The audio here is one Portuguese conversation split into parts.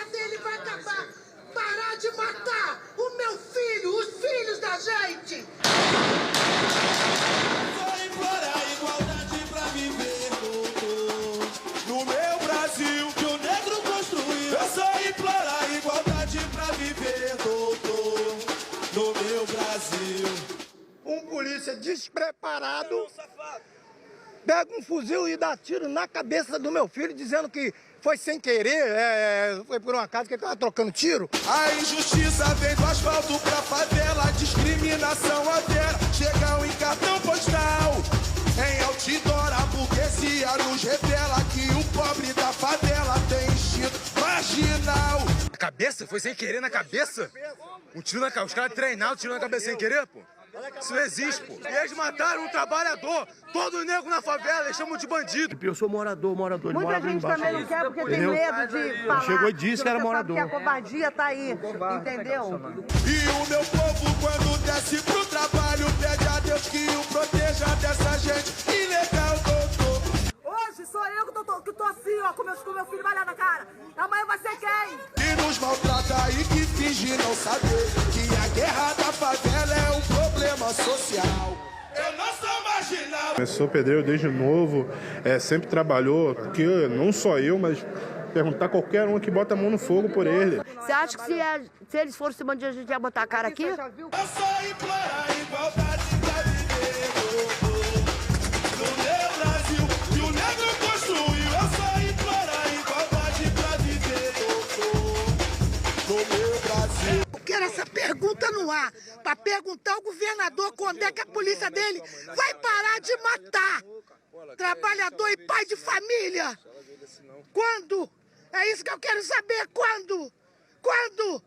família dele vai acabar. Parar de matar o meu filho, os filhos da gente. Vou implorar igualdade pra viver, doutor. No meu Brasil que o negro construiu. Eu só implorar igualdade pra viver, doutor. No meu Brasil. Um polícia despreparado pega um fuzil e dá tiro na cabeça do meu filho, dizendo que foi sem querer, foi por um acaso que ele estava trocando tiro. A injustiça vem do asfalto pra favela, discriminação até chegam em cartão postal. Em outdoor, a burguesia nos revela que o pobre da favela tem instinto marginal. A cabeça? Foi sem querer na cabeça? Um tiro na cabeça. Os caras treinaram, tiro na cabeça sem querer, pô. Isso não existe, pô. E eles mataram um trabalhador. Todo negro na favela, eles chamam de bandido. Eu sou morador, ele mora ali embaixo. Muita gente também não quer porque tem medo de falar. Chegou e disse que era morador. Porque a covardia tá aí, entendeu? E o meu povo, quando desce pro trabalho, pede a Deus que o proteja dessa gente ilegal, doutor. Hoje sou eu que tô assim, ó, com meu filho malhado na cara. Amanhã vai ser quem? Que nos maltrata e que finge não saber que a guerra da favela é um problema social. Eu não sou marginal. Eu sou pedreiro desde novo, sempre trabalhou, porque não só eu, mas perguntar qualquer um que bota a mão no fogo por ele. Você acha que se eles fossem bandidos, a gente ia botar a cara aqui? Eu só implorar igualdade pra viver, no meu Brasil, que o negro construiu. Eu só implorar igualdade pra viver, no meu Brasil. Eu quero essa pergunta no ar, para perguntar ao governador quando é que a polícia dele vai parar de matar trabalhador e pai de família. Quando? É isso que eu quero saber, quando? Quando?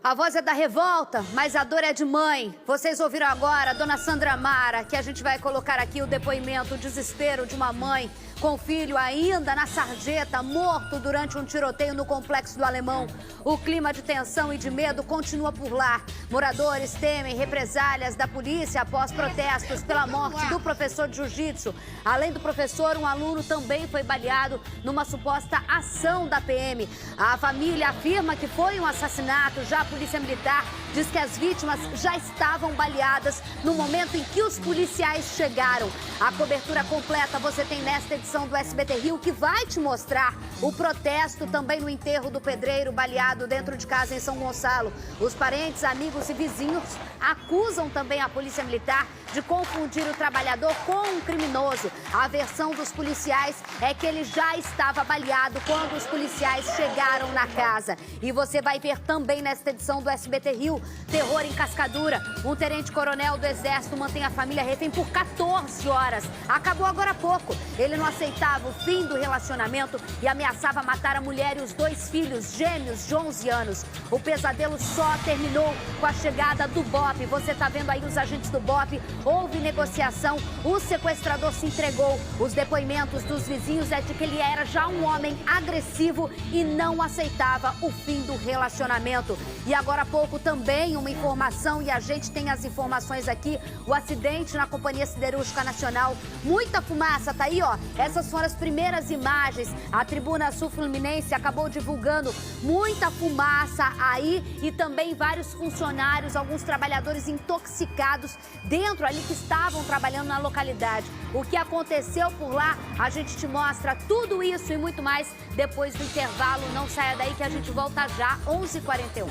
A voz é da revolta, mas a dor é de mãe. Vocês ouviram agora a dona Sandra Mara, que a gente vai colocar aqui o depoimento, o desespero de uma mãe com o filho ainda na sarjeta, morto durante um tiroteio no Complexo do Alemão. O clima de tensão e de medo continua por lá. Moradores temem represálias da polícia após protestos pela morte do professor de jiu-jitsu. Além do professor, um aluno também foi baleado numa suposta ação da PM. A família afirma que foi um assassinato. Já a Polícia Militar diz que as vítimas já estavam baleadas no momento em que os policiais chegaram. A cobertura completa você tem nesta edição do SBT Rio, que vai te mostrar o protesto também no enterro do pedreiro baleado dentro de casa em São Gonçalo. Os parentes, amigos e vizinhos acusam também a Polícia Militar de confundir o trabalhador com um criminoso. A versão dos policiais é que ele já estava baleado quando os policiais chegaram na casa. E você vai ver também nesta edição do SBT Rio, terror em Cascadura. Um tenente-coronel do Exército mantém a família refém por 14 horas. Acabou agora há pouco. Ele não aceitava o fim do relacionamento e ameaçava matar a mulher e os 2 filhos gêmeos de 11 anos. O pesadelo só terminou com a chegada do BOPE. Você tá vendo aí os agentes do BOPE. Houve negociação, o sequestrador se entregou. Os depoimentos dos vizinhos é de que ele era já um homem agressivo e não aceitava o fim do relacionamento. E agora há pouco também uma informação, e a gente tem as informações aqui, o acidente na Companhia Siderúrgica Nacional. Muita fumaça, tá aí, ó. Essas foram as primeiras imagens. A Tribuna Sul Fluminense acabou divulgando muita fumaça aí e também vários funcionários, alguns trabalhadores intoxicados dentro ali que estavam trabalhando na localidade. O que aconteceu por lá, a gente te mostra tudo isso e muito mais depois do intervalo. Não saia daí que a gente volta já, 11h41.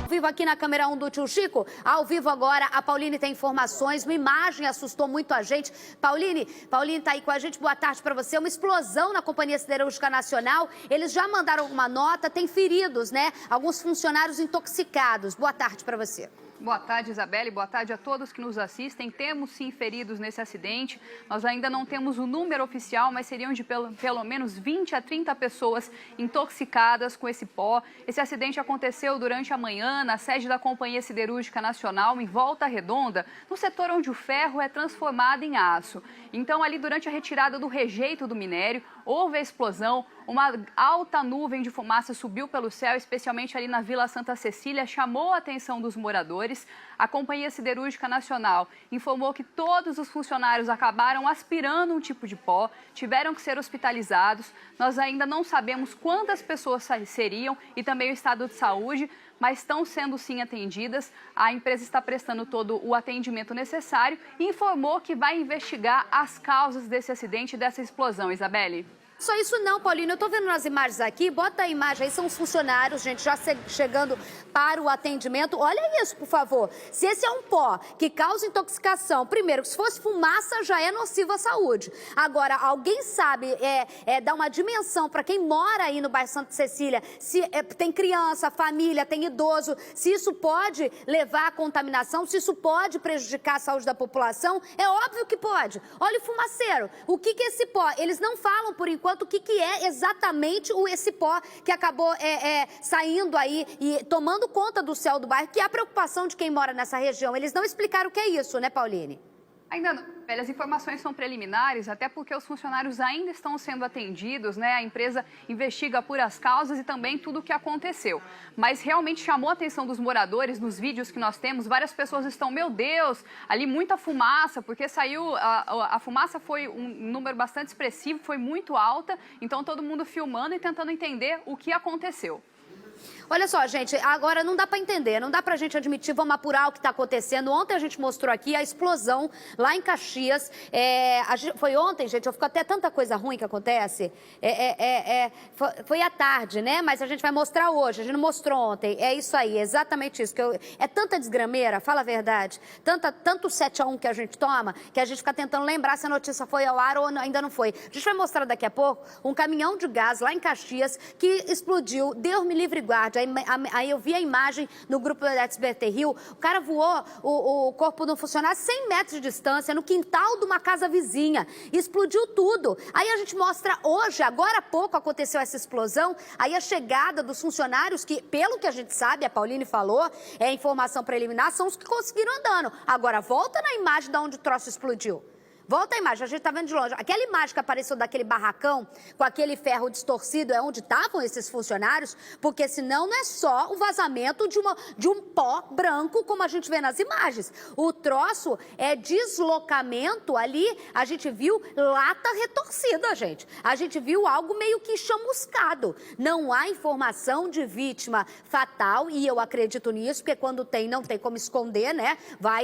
Vivo aqui na câmera 1 do Tio Chico, ao vivo agora, a Pauline tem informações, uma imagem assustou muito a gente. Pauline tá aí com a gente, boa tarde para você. Uma explosão na Companhia Siderúrgica Nacional, eles já mandaram alguma nota, tem feridos, né? Alguns funcionários intoxicados. Boa tarde para você. Boa tarde, Isabelle. Boa tarde a todos que nos assistem. Temos, sim, feridos nesse acidente. Nós ainda não temos o número oficial, mas seriam de pelo menos 20 a 30 pessoas intoxicadas com esse pó. Esse acidente aconteceu durante a manhã na sede da Companhia Siderúrgica Nacional, em Volta Redonda, no setor onde o ferro é transformado em aço. Então, ali durante a retirada do rejeito do minério, houve a explosão, Uma alta nuvem de fumaça subiu pelo céu, especialmente ali na Vila Santa Cecília, chamou a atenção dos moradores. A Companhia Siderúrgica Nacional informou que todos os funcionários acabaram aspirando um tipo de pó, tiveram que ser hospitalizados. Nós ainda não sabemos quantas pessoas seriam e também o estado de saúde, mas estão sendo sim atendidas. A empresa está prestando todo o atendimento necessário e informou que vai investigar as causas desse acidente e dessa explosão. Isabelle. Só isso não, Paulinho. Eu tô vendo nas imagens aqui, bota a imagem aí, são os funcionários, gente, já chegando para o atendimento. Olha isso, por favor. Se esse é um pó que causa intoxicação, primeiro, se fosse fumaça, já é nocivo à saúde. Agora, alguém sabe dar uma dimensão para quem mora aí no bairro Santa Cecília, se tem criança, família, tem idoso, se isso pode levar à contaminação, se isso pode prejudicar a saúde da população? É óbvio que pode. Olha o fumaceiro. O que é esse pó? Eles não falam, por enquanto, o que é exatamente esse pó que acabou saindo aí e tomando conta do céu do bairro, que é a preocupação de quem mora nessa região. Eles não explicaram o que é isso, né, Pauline? Ainda não, as informações são preliminares, até porque os funcionários ainda estão sendo atendidos, né? A empresa investiga por as causas e também tudo o que aconteceu. Mas realmente chamou a atenção dos moradores nos vídeos que nós temos. Várias pessoas estão, meu Deus, ali muita fumaça, porque saiu, a fumaça foi um número bastante expressivo, foi muito alta. Então todo mundo filmando e tentando entender o que aconteceu. Olha só, gente, agora não dá pra entender, não dá pra gente admitir, vamos apurar o que tá acontecendo. Ontem a gente mostrou aqui a explosão lá em Caxias. Foi ontem, gente, eu fico até tanta coisa ruim que acontece. Foi à tarde, né? Mas a gente vai mostrar hoje, a gente não mostrou ontem. É isso aí, exatamente isso. É tanta desgrameira, fala a verdade, tanto 7-1 que a gente toma, que a gente fica tentando lembrar se a notícia foi ao ar ou ainda não foi. A gente vai mostrar daqui a pouco um caminhão de gás lá em Caxias que explodiu, Deus me livre e guarde. Aí eu vi a imagem no grupo da SBT Rio, o cara voou o corpo do funcionário 100 metros de distância, no quintal de uma casa vizinha, explodiu tudo. Aí a gente mostra hoje, agora há pouco aconteceu essa explosão, aí a chegada dos funcionários que, pelo que a gente sabe, a Pauline falou, é informação preliminar, são os que conseguiram andando. Agora, volta na imagem de onde o troço explodiu. Volta a imagem, a gente tá vendo de longe. Aquela imagem que apareceu daquele barracão com aquele ferro distorcido é onde estavam esses funcionários, porque senão não é só o vazamento de um pó branco, como a gente vê nas imagens. O troço é deslocamento ali, a gente viu lata retorcida, gente. A gente viu algo meio que chamuscado. Não há informação de vítima fatal, e eu acredito nisso, porque quando tem, não tem como esconder, né?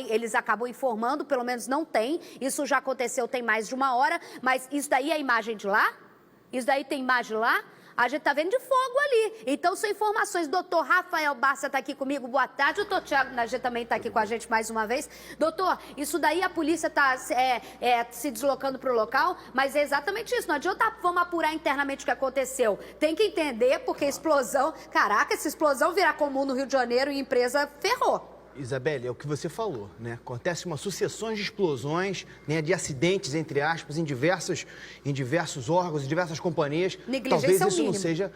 Eles acabam informando, pelo menos não tem. Isso já aconteceu tem mais de uma hora, mas isso daí é a imagem de lá? Isso daí tem imagem lá? A gente tá vendo de fogo ali. Então são informações. Doutor Rafael Barça está aqui comigo, boa tarde. Doutor Tiago Nagê também está aqui com a gente mais uma vez. Doutor, isso daí a polícia está se deslocando para o local, mas é exatamente isso. Não adianta, vamos apurar internamente o que aconteceu. Tem que entender, porque explosão... Caraca, essa explosão virar comum no Rio de Janeiro e empresa ferrou. Isabelle, é o que você falou, né? Acontece uma sucessão de explosões, né, de acidentes, entre aspas, em diversos órgãos, em diversas companhias. Talvez isso não seja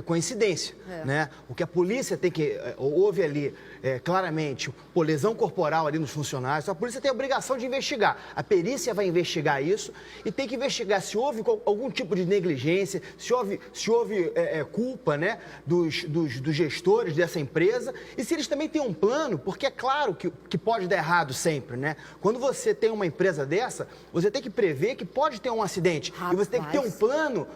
coincidência, né? O que a polícia tem que... Houve ali, claramente, lesão corporal ali nos funcionários. A polícia tem a obrigação de investigar. A perícia vai investigar isso e tem que investigar se houve algum tipo de negligência, se houve culpa, né, dos gestores dessa empresa e se eles também têm um plano, porque é claro que pode dar errado sempre, né? Quando você tem uma empresa dessa, você tem que prever que pode ter um acidente. Rapaz. E você tem que ter um plano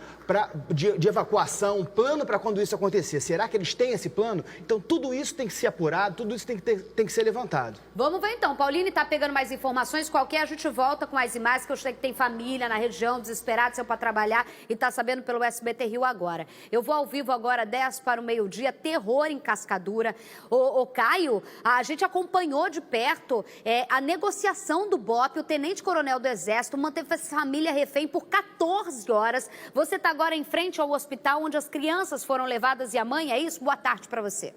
de evacuação, um plano para quando isso acontecer. Será que eles têm esse plano? Então, tudo isso tem que ser apurado, tudo isso tem que ser levantado. Vamos ver então. Pauline tá pegando mais informações. Qualquer a gente volta com mais imagens, que eu sei que tem família na região, desesperado, saiu para trabalhar e tá sabendo pelo SBT Rio agora. Eu vou ao vivo agora, 10 para o meio-dia, terror em Cascadura. O Caio, a gente acompanhou de perto a negociação do BOPE, o tenente-coronel do Exército manteve essa família refém por 14 horas. Você tá agora em frente ao hospital onde as crianças foram levadas e a mãe, é isso? Boa tarde para você.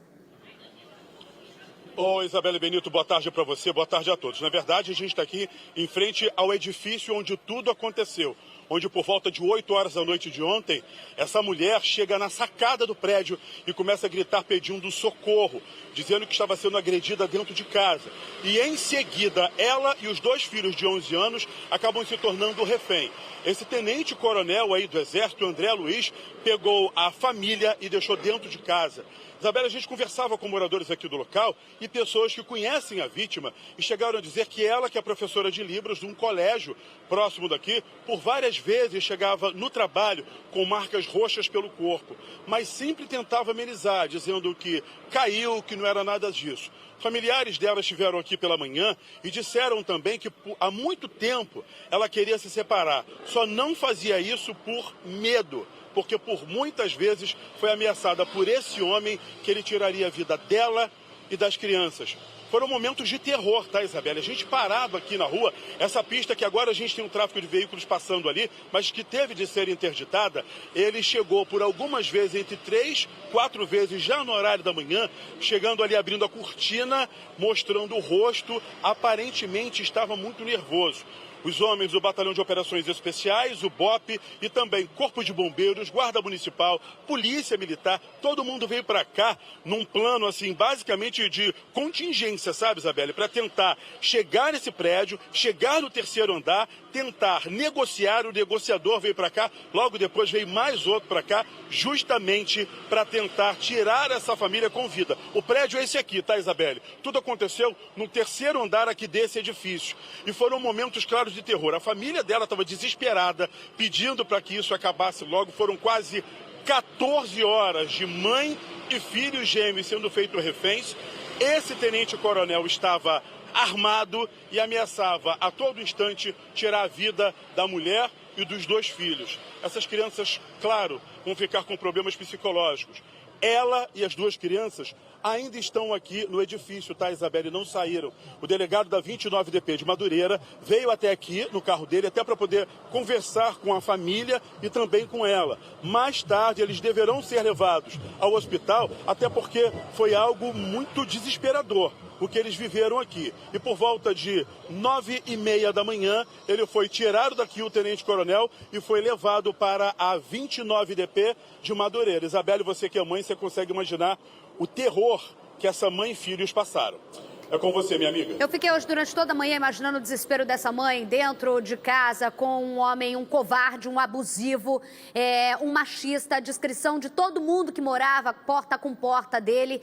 Oi, Isabelle Benito, boa tarde para você, boa tarde a todos. Na verdade, a gente está aqui em frente ao edifício onde tudo aconteceu. onde por volta de 8 horas da noite de ontem, essa mulher chega na sacada do prédio e começa a gritar pedindo socorro, dizendo que estava sendo agredida dentro de casa. E em seguida, ela e os 2 filhos de 11 anos acabam se tornando refém. Esse tenente-coronel aí do Exército, André Luiz, pegou a família e deixou dentro de casa. Isabela, a gente conversava com moradores aqui do local e pessoas que conhecem a vítima e chegaram a dizer que ela, que é professora de Libras de um colégio próximo daqui, por várias vezes chegava no trabalho com marcas roxas pelo corpo, mas sempre tentava amenizar, dizendo que caiu, que não era nada disso. Familiares dela estiveram aqui pela manhã e disseram também que há muito tempo ela queria se separar, só não fazia isso por medo, porque por muitas vezes foi ameaçada por esse homem que ele tiraria a vida dela e das crianças. Foram momentos de terror, tá, Isabela? A gente parado aqui na rua, essa pista que agora a gente tem um tráfego de veículos passando ali, mas que teve de ser interditada, ele chegou por algumas vezes, entre 3, 4 vezes, já no horário da manhã, chegando ali, abrindo a cortina, mostrando o rosto, aparentemente estava muito nervoso. Os homens do Batalhão de Operações Especiais, o BOP e também Corpo de Bombeiros, Guarda Municipal, Polícia Militar, todo mundo veio para cá num plano, assim, basicamente de contingência, sabe, Isabelle? Para tentar chegar nesse prédio, chegar no 3º andar, tentar negociar. O negociador veio para cá, logo depois veio mais outro para cá, justamente para tentar tirar essa família com vida. O prédio é esse aqui, tá, Isabelle? Tudo aconteceu no 3º andar aqui desse edifício. E foram momentos claros de terror. A família dela estava desesperada, pedindo para que isso acabasse logo. Foram quase 14 horas de mãe e filhos gêmeos sendo feitos reféns. Esse tenente-coronel estava armado e ameaçava a todo instante tirar a vida da mulher e dos 2 filhos. Essas crianças, claro, vão ficar com problemas psicológicos. Ela e as 2 crianças ainda estão aqui no edifício, tá, Isabelle? Não saíram. O delegado da 29DP de Madureira veio até aqui no carro dele, até para poder conversar com a família e também com ela. Mais tarde, eles deverão ser levados ao hospital, até porque foi algo muito desesperador o que eles viveram aqui. E por volta de 9h30 da manhã, ele foi tirado daqui, o tenente-coronel, e foi levado para a 29DP de Madureira. Isabelle, você que é mãe, você consegue imaginar o terror que essa mãe e filhos passaram. É com você, minha amiga. Eu fiquei hoje durante toda a manhã imaginando o desespero dessa mãe dentro de casa com um homem, um covarde, um abusivo, um machista, a descrição de todo mundo que morava porta com porta dele.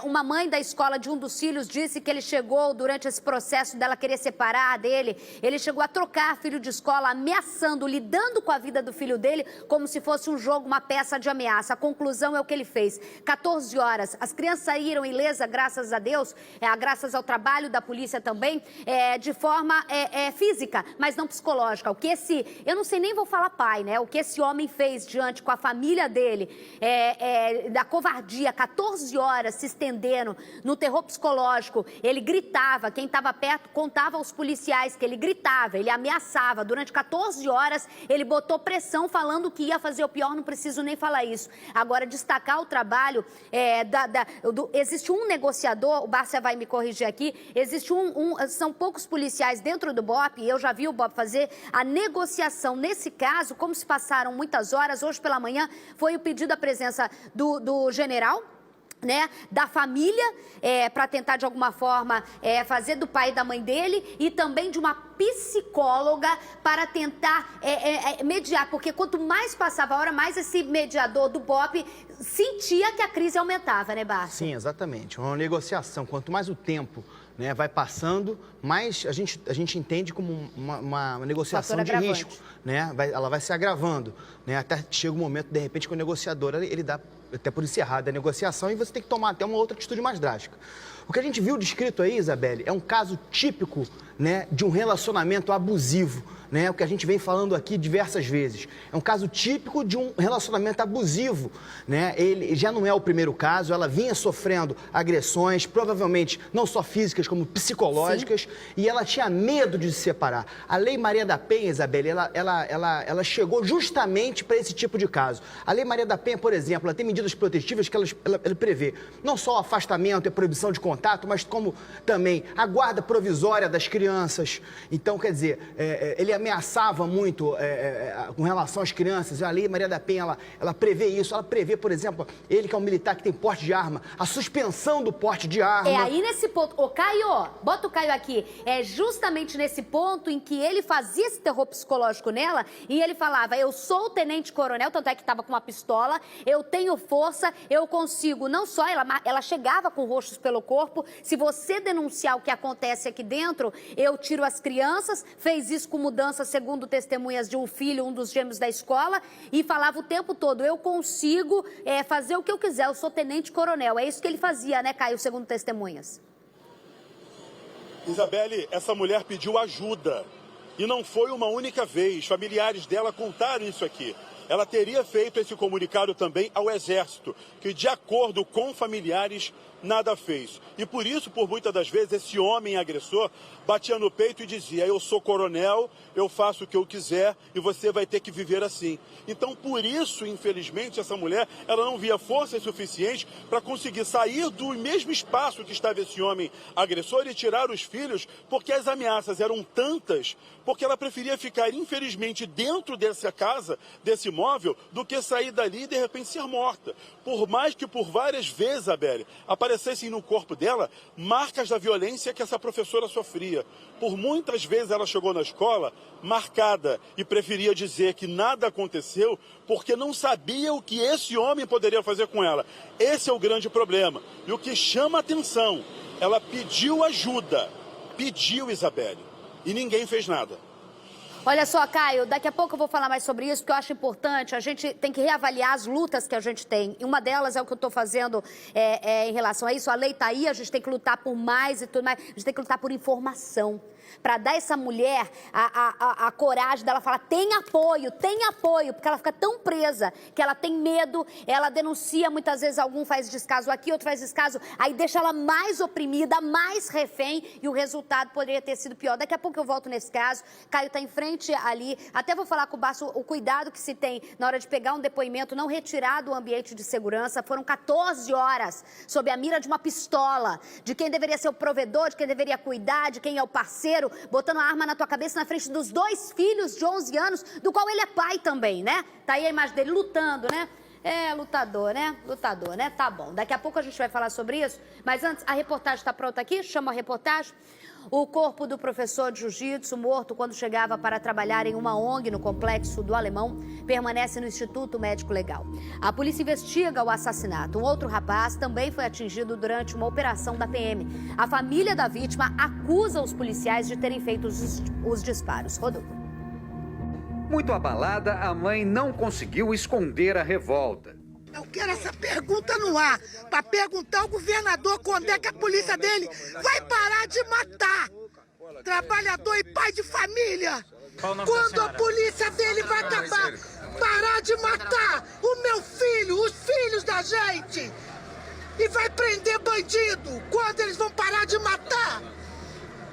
Uma mãe da escola de um dos filhos disse que ele chegou durante esse processo dela querer separar dele. Ele chegou a trocar filho de escola, ameaçando, lidando com a vida do filho dele como se fosse um jogo, uma peça de ameaça. A conclusão é o que ele fez. 14 horas, as crianças saíram ilesas, graças a Deus, graças ao trabalho da polícia também, de forma física, mas não psicológica. O que eu não sei nem vou falar pai, né? O que esse homem fez diante com a família dele, da covardia, 14 horas se estendendo no terror psicológico. Ele gritava, quem estava perto contava aos policiais que ele gritava, ele ameaçava. Durante 14 horas ele botou pressão falando que ia fazer o pior, não preciso nem falar isso. Agora, destacar o trabalho, existe um negociador, o Bárcia vai me corrigir aqui, existe são poucos policiais dentro do BOP, e eu já vi o BOP fazer a negociação. Nesse caso, como se passaram muitas horas, hoje pela manhã foi o pedido da presença do general, né, da família, para tentar de alguma forma fazer do pai e da mãe dele, e também de uma psicóloga para tentar mediar, porque quanto mais passava a hora, mais esse mediador do BOP sentia que a crise aumentava, né, Bárcia? Sim, exatamente. Uma negociação, quanto mais o tempo, né, vai passando, mais a gente entende como uma negociação de risco, né? Ela vai se agravando, né? Até chega um momento, de repente, que o negociador ele dá até por encerrada a negociação e você tem que tomar até uma outra atitude mais drástica. O que a gente viu descrito aí, Isabelle, é um caso típico, né, de um relacionamento abusivo, né, o que a gente vem falando aqui diversas vezes. É um caso típico de um relacionamento abusivo, né? Ele já não é o primeiro caso, ela vinha sofrendo agressões, provavelmente não só físicas como psicológicas. Sim. E ela tinha medo de se separar. A Lei Maria da Penha, Isabelle, ela chegou justamente para esse tipo de caso. A Lei Maria da Penha, por exemplo, ela tem medidas protetivas que ela prevê não só o afastamento e a proibição de contato, mas como também a guarda provisória das crianças. Então, quer dizer, ele ameaçava muito com relação às crianças. A Lei Maria da Penha, ela prevê isso. Ela prevê, por exemplo, ele que é um militar que tem porte de arma, a suspensão do porte de arma. É aí nesse ponto. Ô, Caio, bota o Caio aqui. É justamente nesse ponto em que ele fazia esse terror psicológico nela e ele falava, eu sou o tenente-coronel, tanto é que estava com uma pistola, eu tenho força, eu consigo, não só, ela chegava com roxos pelo corpo, se você denunciar o que acontece aqui dentro, eu tiro as crianças, fez isso com mudança, segundo testemunhas de um filho, um dos gêmeos da escola, e falava o tempo todo, eu consigo fazer o que eu quiser, eu sou tenente-coronel. É isso que ele fazia, né, Caio, segundo testemunhas? Isabelle, essa mulher pediu ajuda. E não foi uma única vez. Familiares dela contaram isso aqui. Ela teria feito esse comunicado também ao Exército, que, de acordo com familiares, nada fez. E por isso, por muitas das vezes, esse homem agressor batia no peito e dizia, eu sou coronel, eu faço o que eu quiser e você vai ter que viver assim. Então, por isso, infelizmente, essa mulher, ela não via força suficiente para conseguir sair do mesmo espaço que estava esse homem agressor e tirar os filhos, porque as ameaças eram tantas, porque ela preferia ficar, infelizmente, dentro dessa casa, desse imóvel, do que sair dali e, de repente, ser morta. Por mais que por várias vezes, Isabelle, aparecessem no corpo dela marcas da violência que essa professora sofria. Por muitas vezes ela chegou na escola marcada e preferia dizer que nada aconteceu porque não sabia o que esse homem poderia fazer com ela. Esse é o grande problema. E o que chama a atenção, ela pediu ajuda, pediu, Isabelle, e ninguém fez nada. Olha só, Caio, daqui a pouco eu vou falar mais sobre isso, porque eu acho importante, a gente tem que reavaliar as lutas que a gente tem. E uma delas é o que eu estou fazendo em relação a isso. A lei está aí, a gente tem que lutar por mais e tudo mais. A gente tem que lutar por informação. Para dar essa mulher a coragem dela falar, tem apoio, porque ela fica tão presa que ela tem medo, ela denuncia, muitas vezes algum faz descaso aqui, outro faz descaso, aí deixa ela mais oprimida, mais refém e o resultado poderia ter sido pior. Daqui a pouco eu volto nesse caso, Caio está em frente ali, até vou falar com o Basso o cuidado que se tem na hora de pegar um depoimento, não retirar do ambiente de segurança, foram 14 horas sob a mira de uma pistola, de quem deveria ser o provedor, de quem deveria cuidar, de quem é o parceiro, botando a arma na tua cabeça na frente dos 2 filhos de 11 anos, do qual ele é pai também, né? Tá aí a imagem dele lutando, né? É, lutador, né? Lutador, né? Tá bom. Daqui a pouco a gente vai falar sobre isso, mas antes, a reportagem tá pronta aqui? Chama a reportagem. O corpo do professor de jiu-jitsu, morto quando chegava para trabalhar em uma ONG no Complexo do Alemão, permanece no Instituto Médico Legal. A polícia investiga o assassinato. Um outro rapaz também foi atingido durante uma operação da PM. A família da vítima acusa os policiais de terem feito os disparos. Rodolfo. Muito abalada, a mãe não conseguiu esconder a revolta. Eu quero essa pergunta no ar, para perguntar ao governador quando é que a polícia dele vai parar de matar trabalhador e pai de família. Quando a polícia dele vai acabar, parar de matar o meu filho, os filhos da gente. E vai prender bandido. Quando eles vão parar de matar?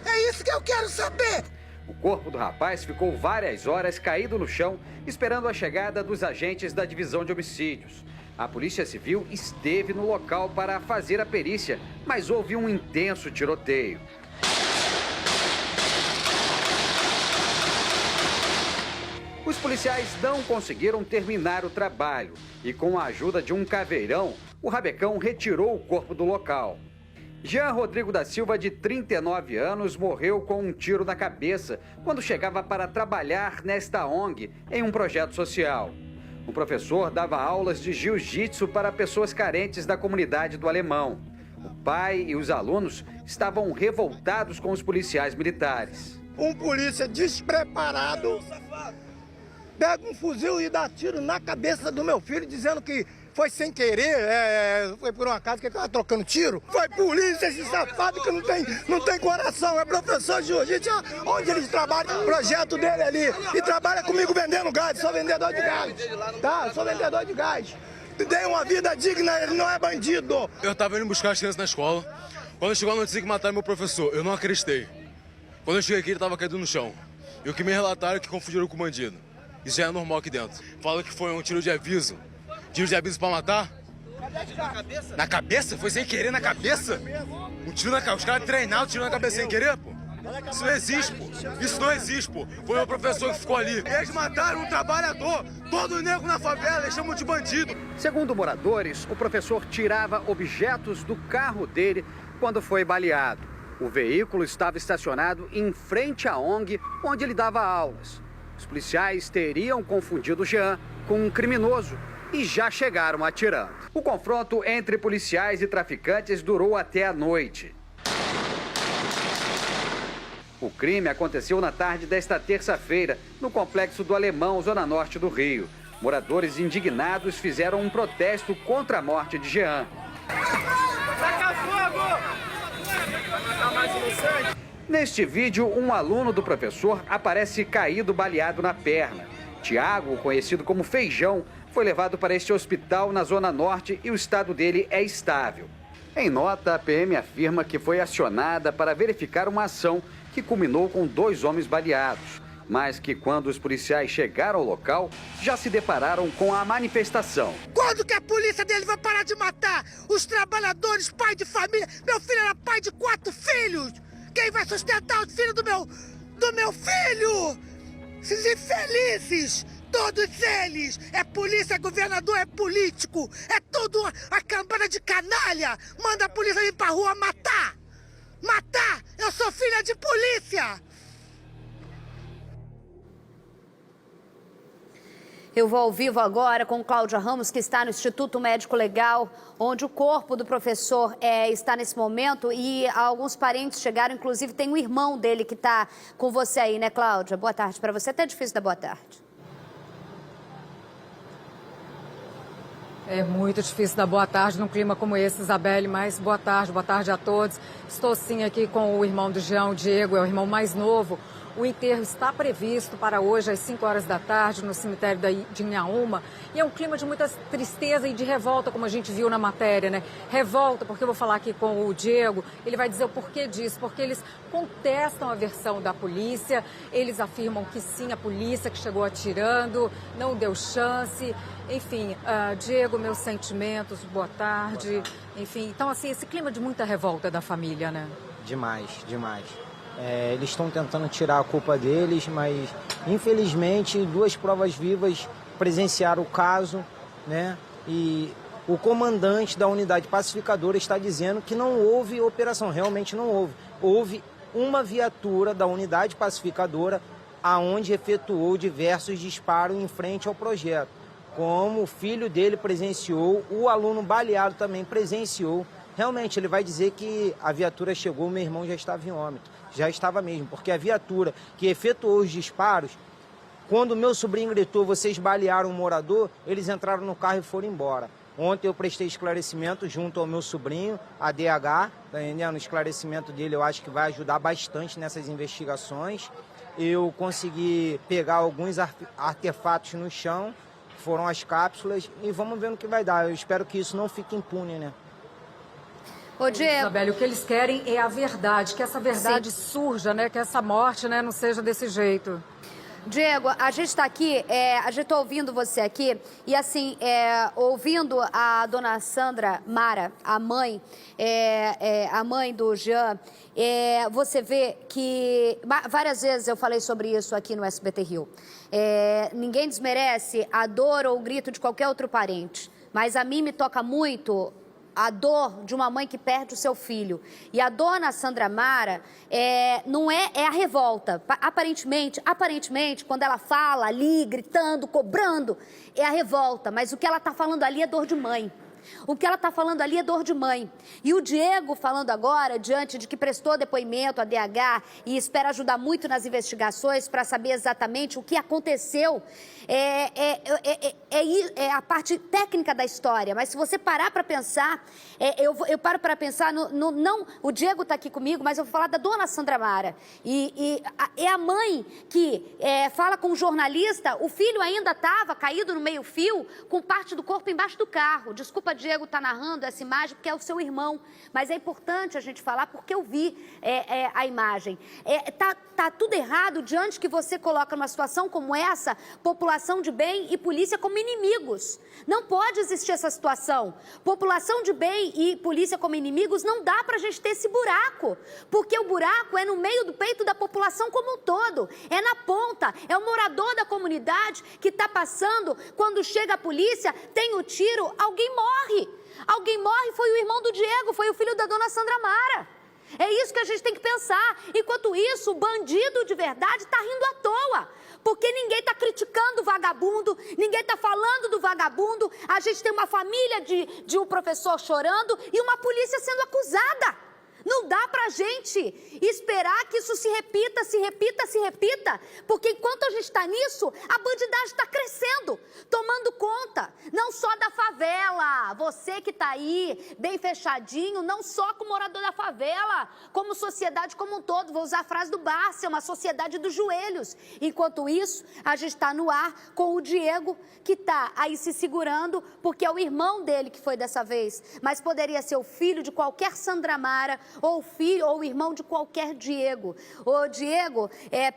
É isso que eu quero saber. O corpo do rapaz ficou várias horas caído no chão, esperando a chegada dos agentes da divisão de homicídios. A Polícia Civil esteve no local para fazer a perícia, mas houve um intenso tiroteio. Os policiais não conseguiram terminar o trabalho e, com a ajuda de um caveirão, o rabecão retirou o corpo do local. Jean Rodrigo da Silva, de 39 anos, morreu com um tiro na cabeça quando chegava para trabalhar nesta ONG em um projeto social. O professor dava aulas de jiu-jitsu para pessoas carentes da comunidade do Alemão. O pai e os alunos estavam revoltados com os policiais militares. Um polícia despreparado pega um fuzil e dá tiro na cabeça do meu filho, dizendo que foi sem querer, foi por um acaso que ele estava trocando tiro. Foi polícia, esse safado que não tem coração, é professor de jiu-jitsu, onde eles trabalham, o projeto dele ali, e trabalha comigo vendendo gás, sou vendedor de gás, tá? Sou vendedor de gás. Tem uma vida digna, ele não é bandido. Eu estava indo buscar as crianças na escola, quando chegou a notícia que mataram meu professor, eu não acreditei. Quando eu cheguei aqui, ele estava caído no chão. E o que me relataram é que confundiram com o bandido. Isso já é normal aqui dentro. Fala que foi um tiro de aviso. Tiro de aviso pra matar? Na cabeça? Na cabeça? Foi sem querer na cabeça? Um tiro na cabeça. Os caras treinaram, tiro na cabeça sem querer, pô. Isso não existe, pô. Isso não existe, pô. Foi o professor que ficou ali. Eles mataram um trabalhador. Todo negro na favela, eles chamam de bandido. Segundo moradores, o professor tirava objetos do carro dele quando foi baleado. O veículo estava estacionado em frente à ONG, onde ele dava aulas. Os policiais teriam confundido Jean com um criminoso e já chegaram atirando. O confronto entre policiais e traficantes durou até a noite. O crime aconteceu na tarde desta terça-feira, no Complexo do Alemão, zona norte do Rio. Moradores indignados fizeram um protesto contra a morte de Jean. Neste vídeo, um aluno do professor aparece caído baleado na perna. Tiago, conhecido como Feijão, foi levado para este hospital na zona norte e o estado dele é estável. Em nota, a PM afirma que foi acionada para verificar uma ação que culminou com 2 homens baleados, mas que quando os policiais chegaram ao local, já se depararam com a manifestação. Quando que a polícia dele vai parar de matar os trabalhadores, pai de família? Meu filho era pai de 4 filhos. Quem vai sustentar os filhos do meu filho? Esses infelizes, todos eles. É polícia, é governador, é político. É tudo a cambada de canalha. Manda a polícia vir pra rua matar. Matar! Eu sou filha de polícia! Eu vou ao vivo agora com Cláudia Ramos, que está no Instituto Médico Legal, onde o corpo do professor está nesse momento e alguns parentes chegaram, inclusive tem um irmão dele que está com você aí, né, Cláudia? Boa tarde para você, até difícil dar boa tarde. É muito difícil dar boa tarde num clima como esse, Isabelle, mas boa tarde a todos. Estou sim aqui com o irmão do Jean, o Diego, é o irmão mais novo. O enterro está previsto para hoje às 5 horas da tarde no cemitério de Inhaúma. E é um clima de muita tristeza e de revolta, como a gente viu na matéria, né? Revolta, porque eu vou falar aqui com o Diego, ele vai dizer o porquê disso, porque eles contestam a versão da polícia, eles afirmam que sim, a polícia que chegou atirando, não deu chance. Enfim, Diego, meus sentimentos, boa tarde. Enfim, então assim, esse clima de muita revolta da família, né? Demais. Eles estão tentando tirar a culpa deles, mas infelizmente 2 provas vivas presenciaram o caso, né? E o comandante da unidade pacificadora está dizendo que não houve operação, realmente não houve. Houve uma viatura da unidade pacificadora aonde efetuou diversos disparos em frente ao projeto. Como o filho dele presenciou, o aluno baleado também presenciou. Realmente, ele vai dizer que a viatura chegou, meu irmão já estava em óbito. Já estava mesmo, porque a viatura que efetuou os disparos, quando meu sobrinho gritou, vocês balearam um morador, eles entraram no carro e foram embora. Ontem eu prestei esclarecimento junto ao meu sobrinho, a DH, tá entendendo? No esclarecimento dele eu acho que vai ajudar bastante nessas investigações. Eu consegui pegar alguns artefatos no chão, foram as cápsulas, e vamos ver no que vai dar. Eu espero que isso não fique impune, né? Ô, Diego. Isabelle, o que eles querem é a verdade, que essa verdade surja, né? Que essa morte, né, não seja desse jeito. Diego, a gente está aqui, a gente está ouvindo você aqui, e assim, ouvindo a dona Sandra Mara, a mãe do Jean, você vê que, várias vezes eu falei sobre isso aqui no SBT Rio, ninguém desmerece a dor ou o grito de qualquer outro parente, mas a mim me toca muito a dor de uma mãe que perde o seu filho. E a dona Sandra Mara não é a revolta. Aparentemente, quando ela fala ali, gritando, cobrando, é a revolta. Mas o que ela está falando ali é dor de mãe. O que ela está falando ali é dor de mãe. E o Diego falando agora, diante de que prestou depoimento à DH e espera ajudar muito nas investigações para saber exatamente o que aconteceu, é a parte técnica da história. Mas se você parar para pensar, eu paro para pensar, não, o Diego está aqui comigo, mas eu vou falar da dona Sandra Mara. É a mãe que fala com o jornalista, o filho ainda estava caído no meio-fio, com parte do corpo embaixo do carro. Desculpa Diego está narrando essa imagem porque é o seu irmão, mas é importante a gente falar porque eu vi a imagem. Tá tudo errado diante que você coloca numa situação como essa, população de bem e polícia como inimigos. Não pode existir essa situação. População de bem e polícia como inimigos, não dá pra gente ter esse buraco, porque o buraco é no meio do peito da população como um todo, é na ponta, é o morador da comunidade que está passando, quando chega a polícia, tem o tiro, alguém morre. Alguém morre, foi o irmão do Diego, foi o filho da dona Sandra Mara. É isso que a gente tem que pensar. Enquanto isso, o bandido de verdade está rindo à toa. Porque ninguém está criticando o vagabundo, ninguém está falando do vagabundo. A gente tem uma família de um professor chorando e uma polícia sendo acusada. Não dá pra gente esperar que isso se repita, porque enquanto a gente está nisso, a bandidagem está crescendo, tomando conta, não só da favela, você que está aí, bem fechadinho, não só com o morador da favela, como sociedade como um todo, vou usar a frase do Barça, é uma sociedade dos joelhos. Enquanto isso, a gente está no ar com o Diego, que está aí se segurando, porque é o irmão dele que foi dessa vez, mas poderia ser o filho de qualquer Sandra Mara, ou filho ou irmão de qualquer Diego. O Diego,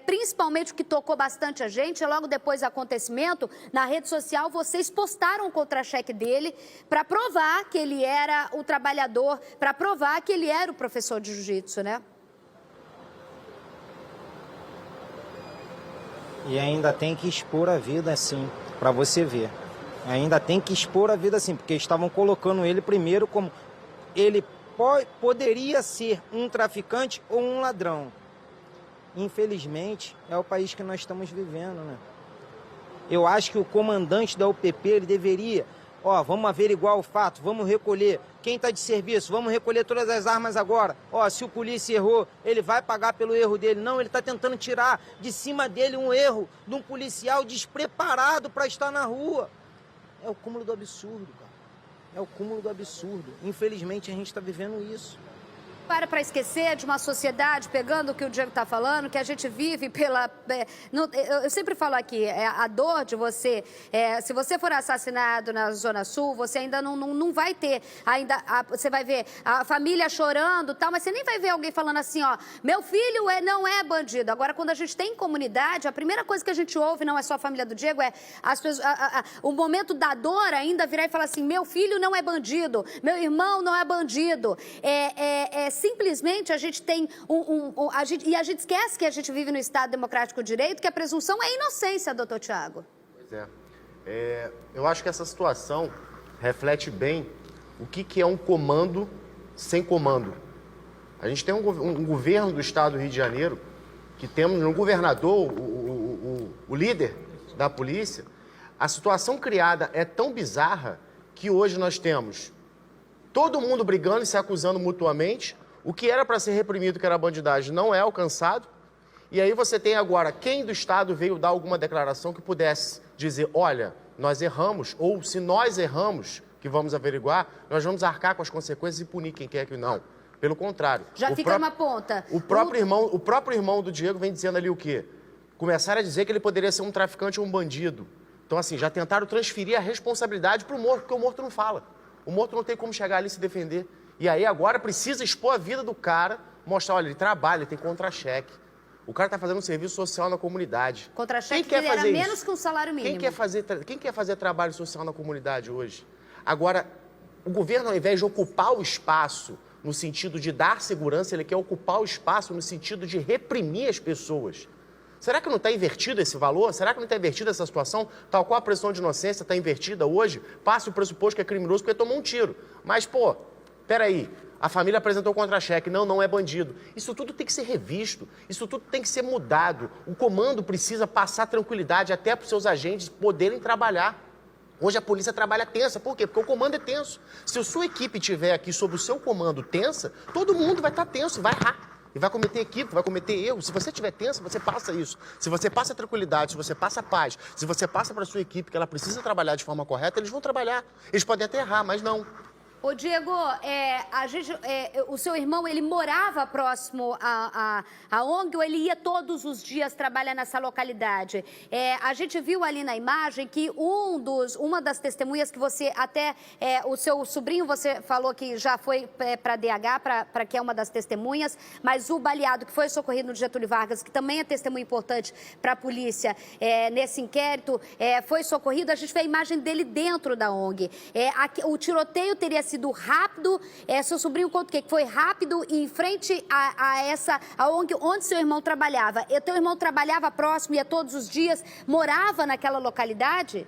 principalmente o que tocou bastante a gente, logo depois do acontecimento, na rede social, vocês postaram o contra-cheque dele para provar que ele era o trabalhador, para provar que ele era o professor de jiu-jitsu, né? E ainda tem que expor a vida assim, para você ver. Ainda tem que expor a vida assim, porque estavam colocando ele primeiro como ele poderia ser um traficante ou um ladrão. Infelizmente, é o país que nós estamos vivendo, né? Eu acho que o comandante da UPP, ele deveria, vamos averiguar o fato, vamos recolher quem está de serviço, vamos recolher todas as armas agora. Se o polícia errou, ele vai pagar pelo erro dele. Não, ele está tentando tirar de cima dele um erro de um policial despreparado para estar na rua. É o cúmulo do absurdo, cara. É o cúmulo do absurdo. Infelizmente, a gente está vivendo isso. Para esquecer de uma sociedade, pegando o que o Diego está falando, que a gente vive pela... eu sempre falo aqui, a dor de você... se você for assassinado na Zona Sul, você ainda não vai ter... você vai ver a família chorando e tal, mas você nem vai ver alguém falando assim, meu filho não é bandido. Agora, quando a gente tem comunidade, a primeira coisa que a gente ouve, não é só a família do Diego, as pessoas, o momento da dor ainda virar e falar assim, meu filho não é bandido, meu irmão não é bandido. Simplesmente a gente tem e a gente esquece que a gente vive no Estado Democrático de Direito, que a presunção é inocência, doutor Tiago. Pois é. Eu acho que essa situação reflete bem o que é um comando sem comando. A gente tem um governo do Estado do Rio de Janeiro, que temos um governador, o líder da polícia. A situação criada é tão bizarra que hoje nós temos todo mundo brigando e se acusando mutuamente. O que era para ser reprimido, que era a bandidagem, não é alcançado. E aí você tem agora quem do Estado veio dar alguma declaração que pudesse dizer, olha, nós erramos, ou se nós erramos, que vamos averiguar, nós vamos arcar com as consequências e punir quem quer que não. Pelo contrário. Já fica numa ponta. O próprio irmão do Diego vem dizendo ali o quê? Começaram a dizer que ele poderia ser um traficante ou um bandido. Então, assim, já tentaram transferir a responsabilidade para o morto, porque o morto não fala. O morto não tem como chegar ali e se defender. E aí agora precisa expor a vida do cara, mostrar, olha, ele trabalha, ele tem contra-cheque. O cara está fazendo um serviço social na comunidade. Contra-cheque que era menos que um salário mínimo. Quem quer fazer trabalho social na comunidade hoje? Agora, o governo, ao invés de ocupar o espaço no sentido de dar segurança, ele quer ocupar o espaço no sentido de reprimir as pessoas. Será que não está invertido esse valor? Será que não está invertida essa situação? Tal qual a presunção de inocência está invertida hoje? Passa o pressuposto que é criminoso porque tomou um tiro. Mas, peraí, a família apresentou contra-cheque, não é bandido. Isso tudo tem que ser revisto, isso tudo tem que ser mudado. O comando precisa passar tranquilidade até para os seus agentes poderem trabalhar. Hoje a polícia trabalha tensa, por quê? Porque o comando é tenso. Se a sua equipe estiver aqui sob o seu comando tensa, todo mundo vai estar tenso, vai errar. E vai cometer equívoco, vai cometer erro. Se você estiver tenso, você passa isso. Se você passa tranquilidade, se você passa paz, se você passa para a sua equipe que ela precisa trabalhar de forma correta, eles vão trabalhar. Eles podem até errar, mas não. Ô, Diego, o seu irmão, ele morava próximo à ONG ou ele ia todos os dias trabalhar nessa localidade? A gente viu ali na imagem que uma das testemunhas que você até, o seu sobrinho, você falou que já foi para DH, para que é uma das testemunhas, mas o baleado que foi socorrido no Getúlio Vargas, que também é testemunha importante para a polícia nesse inquérito, foi socorrido. A gente vê a imagem dele dentro da ONG. O tiroteio teria sido rápido, seu sobrinho conta que foi rápido em frente a ONG onde seu irmão trabalhava. E teu irmão trabalhava próximo, ia todos os dias, morava naquela localidade?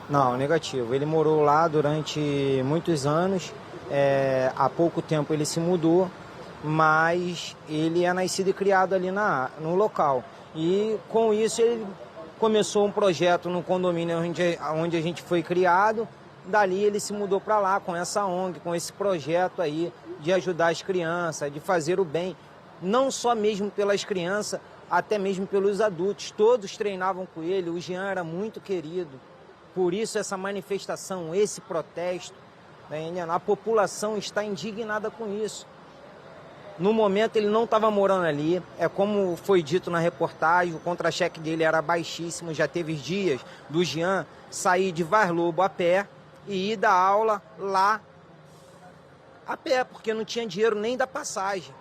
Não, negativo. Ele morou lá durante muitos anos, há pouco tempo ele se mudou, mas ele é nascido e criado ali no local. E com isso ele começou um projeto no condomínio onde a gente foi criado. Dali ele se mudou para lá com essa ONG, com esse projeto aí de ajudar as crianças, de fazer o bem, não só mesmo pelas crianças, até mesmo pelos adultos. Todos treinavam com ele, o Jean era muito querido. Por isso essa manifestação, esse protesto, a população está indignada com isso. No momento ele não estava morando ali, como foi dito na reportagem, o contra-cheque dele era baixíssimo, já teve dias do Jean sair de Vaz Lobo a pé e ir dar aula lá a pé, porque não tinha dinheiro nem da passagem.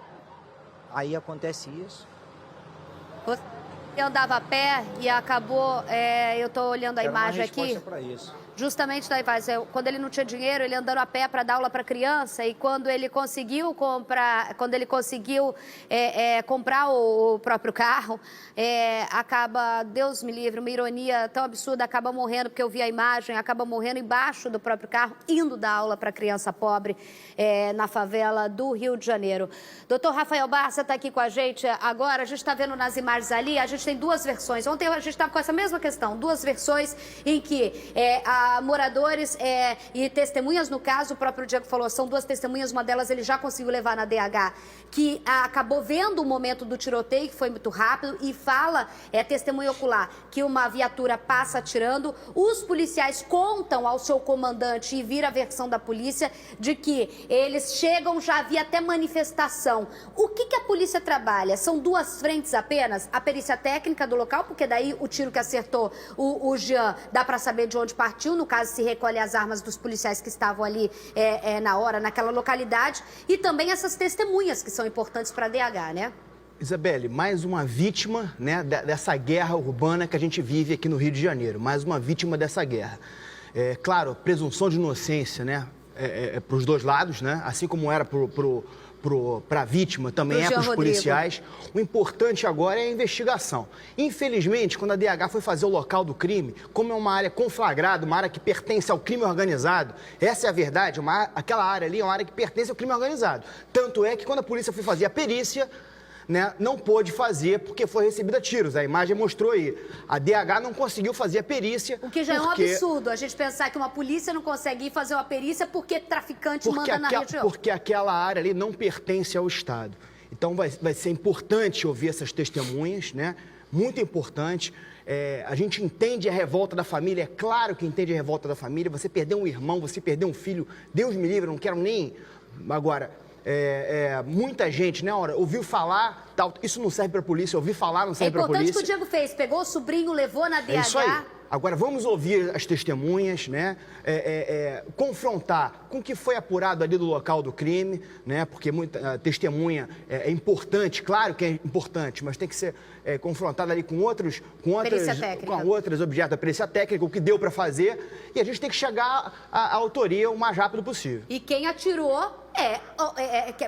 Aí acontece isso. Eu andava a pé e acabou, eu estou olhando a imagem aqui. Para isso. Justamente daí quando ele não tinha dinheiro, ele andando a pé para dar aula para criança, e quando ele conseguiu comprar, comprar o próprio carro, acaba, Deus me livre, uma ironia tão absurda, acaba morrendo, porque eu vi a imagem, acaba morrendo embaixo do próprio carro, indo dar aula para criança pobre na favela do Rio de Janeiro. Doutor Rafael Barça está aqui com a gente agora. A gente está vendo nas imagens ali, a gente tem duas versões. Ontem a gente estava com essa mesma questão, duas versões em que moradores e testemunhas, no caso, o próprio Diego falou, são duas testemunhas, uma delas ele já conseguiu levar na DH, que acabou vendo o momento do tiroteio, que foi muito rápido, e fala, testemunha ocular, que uma viatura passa atirando. Os policiais contam ao seu comandante, e vira a versão da polícia, de que eles chegam, já havia até manifestação. O que a polícia trabalha? São duas frentes apenas? A perícia técnica do local, porque daí o tiro que acertou o Jean, dá para saber de onde partiu, no caso se recolhe as armas dos policiais que estavam ali na hora, naquela localidade, e também essas testemunhas que são importantes para a DH, né? Isabelle, mais uma vítima, né, dessa guerra urbana que a gente vive aqui no Rio de Janeiro, mais uma vítima dessa guerra. Claro, presunção de inocência, né, para os dois lados, né, assim como era para a vítima, também para os policiais. O importante agora é a investigação. Infelizmente, quando a DH foi fazer o local do crime, como é uma área conflagrada, uma área que pertence ao crime organizado, essa é a verdade, aquela área ali é uma área que pertence ao crime organizado. Tanto é que quando a polícia foi fazer a perícia, né, não pôde fazer porque foi recebida tiros. A imagem mostrou aí. A DH não conseguiu fazer a perícia. O que já é um absurdo, a gente pensar que uma polícia não consegue ir fazer uma perícia porque traficante manda na região. Porque aquela área ali não pertence ao Estado. Então vai ser importante ouvir essas testemunhas, né? Muito importante. A gente entende a revolta da família, é claro que entende a revolta da família. Você perdeu um irmão, você perdeu um filho, Deus me livre, eu não quero nem... Agora... muita gente, né, ouviu falar, tal, isso não serve para a polícia, ouvir falar não serve para a polícia. É importante que o Diego fez, pegou o sobrinho, levou na DH. É isso aí. Agora vamos ouvir as testemunhas, né, confrontar com o que foi apurado ali do local do crime, né, porque muita testemunha é importante, claro que é importante, mas tem que ser confrontada ali com outros objetos da perícia técnica, o que deu para fazer, e a gente tem que chegar à autoria o mais rápido possível. E quem atirou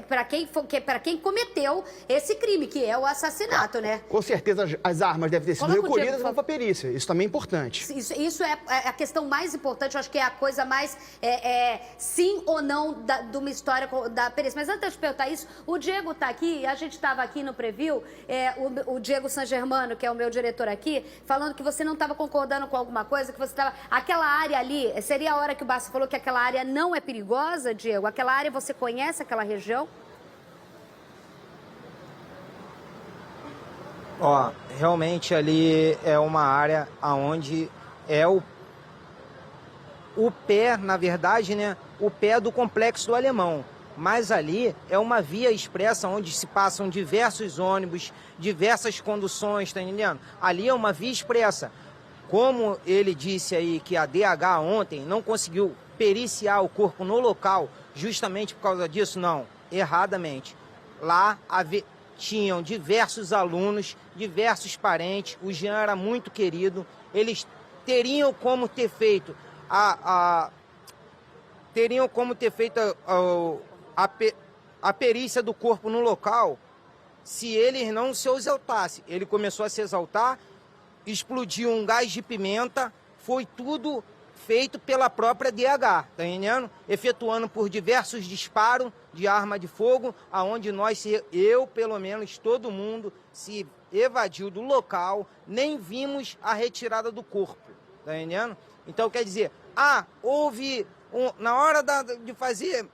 para quem cometeu esse crime, que é o assassinato, né? Com certeza as armas devem ter sido recolhidas e vão para a perícia. Isso também é importante. Isso é a questão mais importante, eu acho que é a coisa mais sim ou não de uma história da perícia. Mas antes de perguntar isso, o Diego está aqui, a gente estava aqui no preview, o Diego San Germano, que é o meu diretor aqui, falando que você não estava concordando com alguma coisa, que você estava... Aquela área ali, seria a hora que o Barça falou que aquela área não é perigosa, Diego? Aquela área você conhece aquela região? Realmente ali é uma área onde é o pé, na verdade, né, o pé do Complexo do Alemão. Mas ali é uma via expressa onde se passam diversos ônibus, diversas conduções, tá entendendo? Ali é uma via expressa. Como ele disse aí que a DH ontem não conseguiu periciar o corpo no local, justamente por causa disso, não, erradamente. Lá tinham diversos alunos, diversos parentes, o Jean era muito querido, eles teriam como ter feito a perícia do corpo no local se eles não se exaltassem. Ele começou a se exaltar, explodiu um gás de pimenta, foi tudo feito pela própria DH, tá entendendo? Efetuando por diversos disparos de arma de fogo, aonde eu, pelo menos, todo mundo se evadiu do local, nem vimos a retirada do corpo, tá entendendo? Então, quer dizer, houve, na hora de fazer,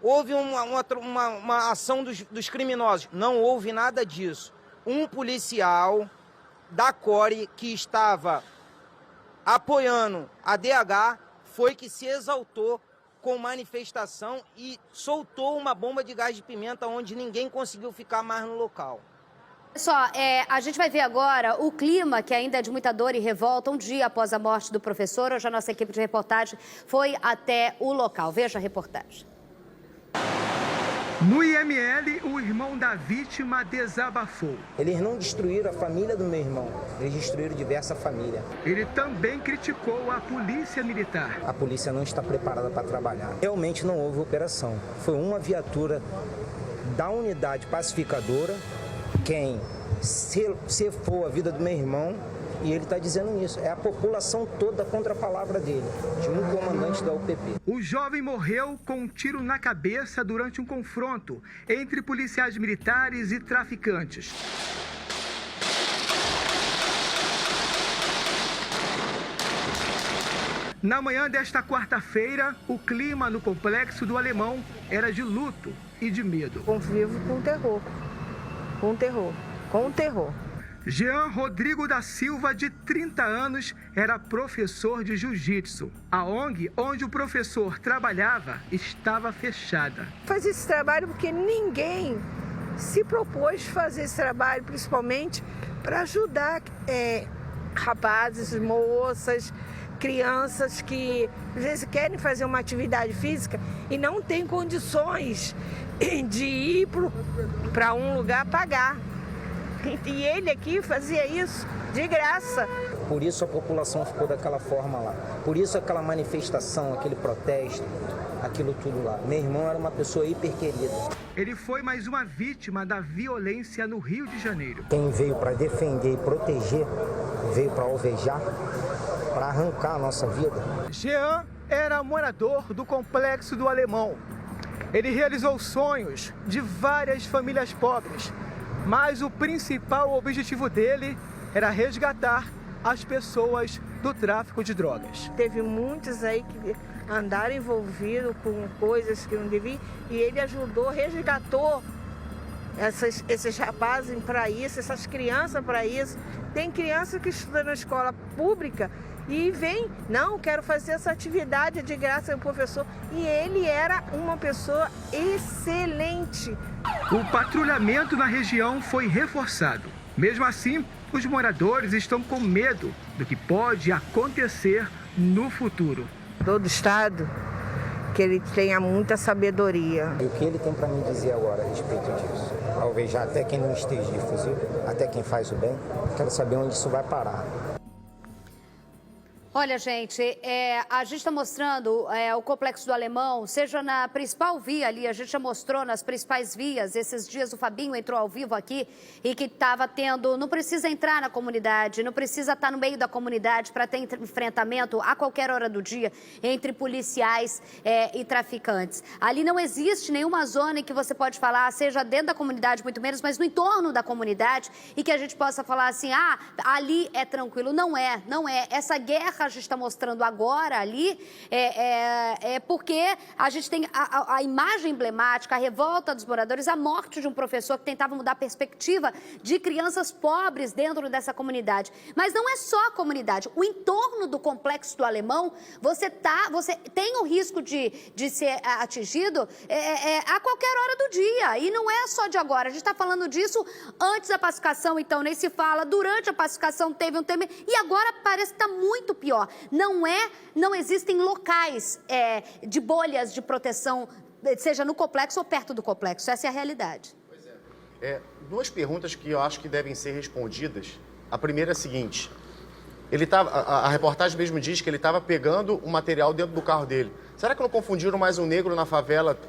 houve uma ação dos criminosos. Não houve nada disso. Um policial da CORE que estava apoiando a DH foi que se exaltou com manifestação e soltou uma bomba de gás de pimenta onde ninguém conseguiu ficar mais no local. Só, a gente vai ver agora o clima, que ainda é de muita dor e revolta, um dia após a morte do professor. Hoje a nossa equipe de reportagem foi até o local. Veja a reportagem. No IML, o irmão da vítima desabafou. Eles não destruíram a família do meu irmão, eles destruíram diversas famílias. Ele também criticou a polícia militar. A polícia não está preparada para trabalhar. Realmente não houve operação. Foi uma viatura da unidade pacificadora quem cefou a vida do meu irmão. E ele está dizendo isso. É a população toda contra a palavra dele, de um comandante da UPP. O jovem morreu com um tiro na cabeça durante um confronto entre policiais militares e traficantes. Na manhã desta quarta-feira, o clima no Complexo do Alemão era de luto e de medo. Convivo com terror. Com terror. Jean Rodrigo da Silva, de 30 anos, era professor de jiu-jitsu. A ONG onde o professor trabalhava estava fechada. Fazia esse trabalho porque ninguém se propôs fazer esse trabalho, principalmente para ajudar rapazes, moças, crianças que às vezes querem fazer uma atividade física e não têm condições de ir para um lugar pagar. E ele aqui fazia isso de graça. Por isso a população ficou daquela forma lá. Por isso aquela manifestação, aquele protesto, aquilo tudo lá. Meu irmão era uma pessoa hiper querida. Ele foi mais uma vítima da violência no Rio de Janeiro. Quem veio para defender e proteger, veio para alvejar, para arrancar a nossa vida. Jean era morador do Complexo do Alemão. Ele realizou sonhos de várias famílias pobres. Mas o principal objetivo dele era resgatar as pessoas do tráfico de drogas. Teve muitos aí que andaram envolvidos com coisas que não deviam e ele ajudou, resgatou esses rapazes para isso, essas crianças para isso. Tem criança que estuda na escola pública e vem, não, quero fazer essa atividade de graça ao professor. E ele era uma pessoa excelente. O patrulhamento na região foi reforçado. Mesmo assim, os moradores estão com medo do que pode acontecer no futuro. Todo estado, que ele tenha muita sabedoria. E o que ele tem para me dizer agora a respeito disso? Alvejar até quem não esteja de fuzil, até quem faz o bem. Quero saber onde isso vai parar. Olha, gente, a gente está mostrando o Complexo do Alemão, seja na principal via ali, a gente já mostrou nas principais vias. Esses dias o Fabinho entrou ao vivo aqui e que estava tendo, não precisa entrar na comunidade, não precisa estar no meio da comunidade para ter enfrentamento a qualquer hora do dia entre policiais e traficantes. Ali não existe nenhuma zona em que você pode falar, seja dentro da comunidade muito menos, mas no entorno da comunidade, e que a gente possa falar assim, ali é tranquilo. Não é. Essa guerra a gente está mostrando agora ali é porque a gente tem a imagem emblemática, a revolta dos moradores, a morte de um professor que tentava mudar a perspectiva de crianças pobres dentro dessa comunidade. Mas não é só a comunidade. O entorno do Complexo do Alemão, você tem o risco de ser atingido a qualquer hora do dia. E não é só de agora. A gente está falando disso antes da pacificação, então nem se fala. Durante a pacificação teve um tema e agora parece que está muito pior. Não existem locais de bolhas de proteção, seja no complexo ou perto do complexo. Essa é a realidade. Pois é. Duas perguntas que eu acho que devem ser respondidas. A primeira é a seguinte: a reportagem mesmo diz que ele estava pegando o material dentro do carro dele. Será que não confundiram mais um negro na favela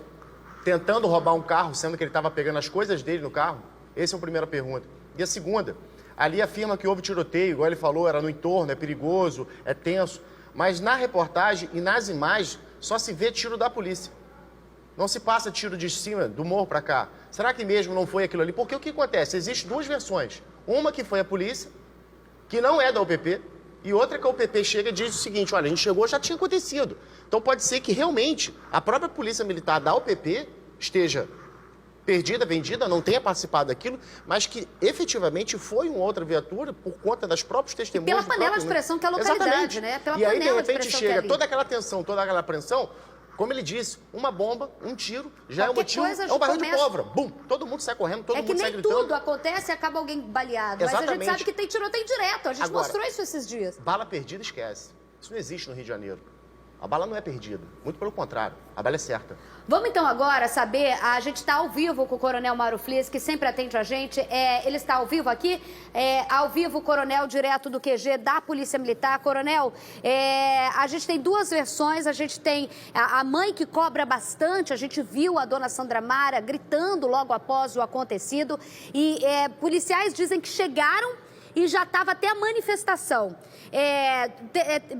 tentando roubar um carro, sendo que ele estava pegando as coisas dele no carro? Essa é a primeira pergunta. E a segunda, ali afirma que houve tiroteio, igual ele falou, era no entorno, é perigoso, é tenso. Mas na reportagem e nas imagens só se vê tiro da polícia. Não se passa tiro de cima, do morro para cá. Será que mesmo não foi aquilo ali? Porque o que acontece? Existem duas versões. Uma que foi a polícia, que não é da UPP, e outra que a UPP chega e diz o seguinte: olha, a gente chegou, já tinha acontecido. Então pode ser que realmente a própria polícia militar da UPP esteja perdida, vendida, não tenha participado daquilo, mas que efetivamente foi uma outra viatura por conta das próprias testemunhas. E pela panela de pressão que é a localidade, exatamente, né? Pela e aí, de panela repente, de chega que toda aquela tensão, toda aquela apreensão. Como ele disse, uma bomba, um tiro, já Qualquer é um motivo, coisa é um barril de começa- pólvora. Bum, todo mundo sai correndo, todo É que mundo sai nem gritando. tudo acontece e acaba alguém baleado. Mas a gente Exatamente. sabe que tem tiroteio direto. A gente Agora, mostrou isso esses dias. Bala perdida, esquece. Isso não existe no Rio de Janeiro. A bala não é perdida. Muito pelo contrário. A bala é certa. Vamos então agora saber, a gente está ao vivo com o Coronel Mauro Flis, que sempre atende a gente. Ele está ao vivo aqui, ao vivo o Coronel direto do QG da Polícia Militar. Coronel, a gente tem duas versões, a gente tem a mãe que cobra bastante, a gente viu a dona Sandra Mara gritando logo após o acontecido, e policiais dizem que chegaram e já estava até a manifestação.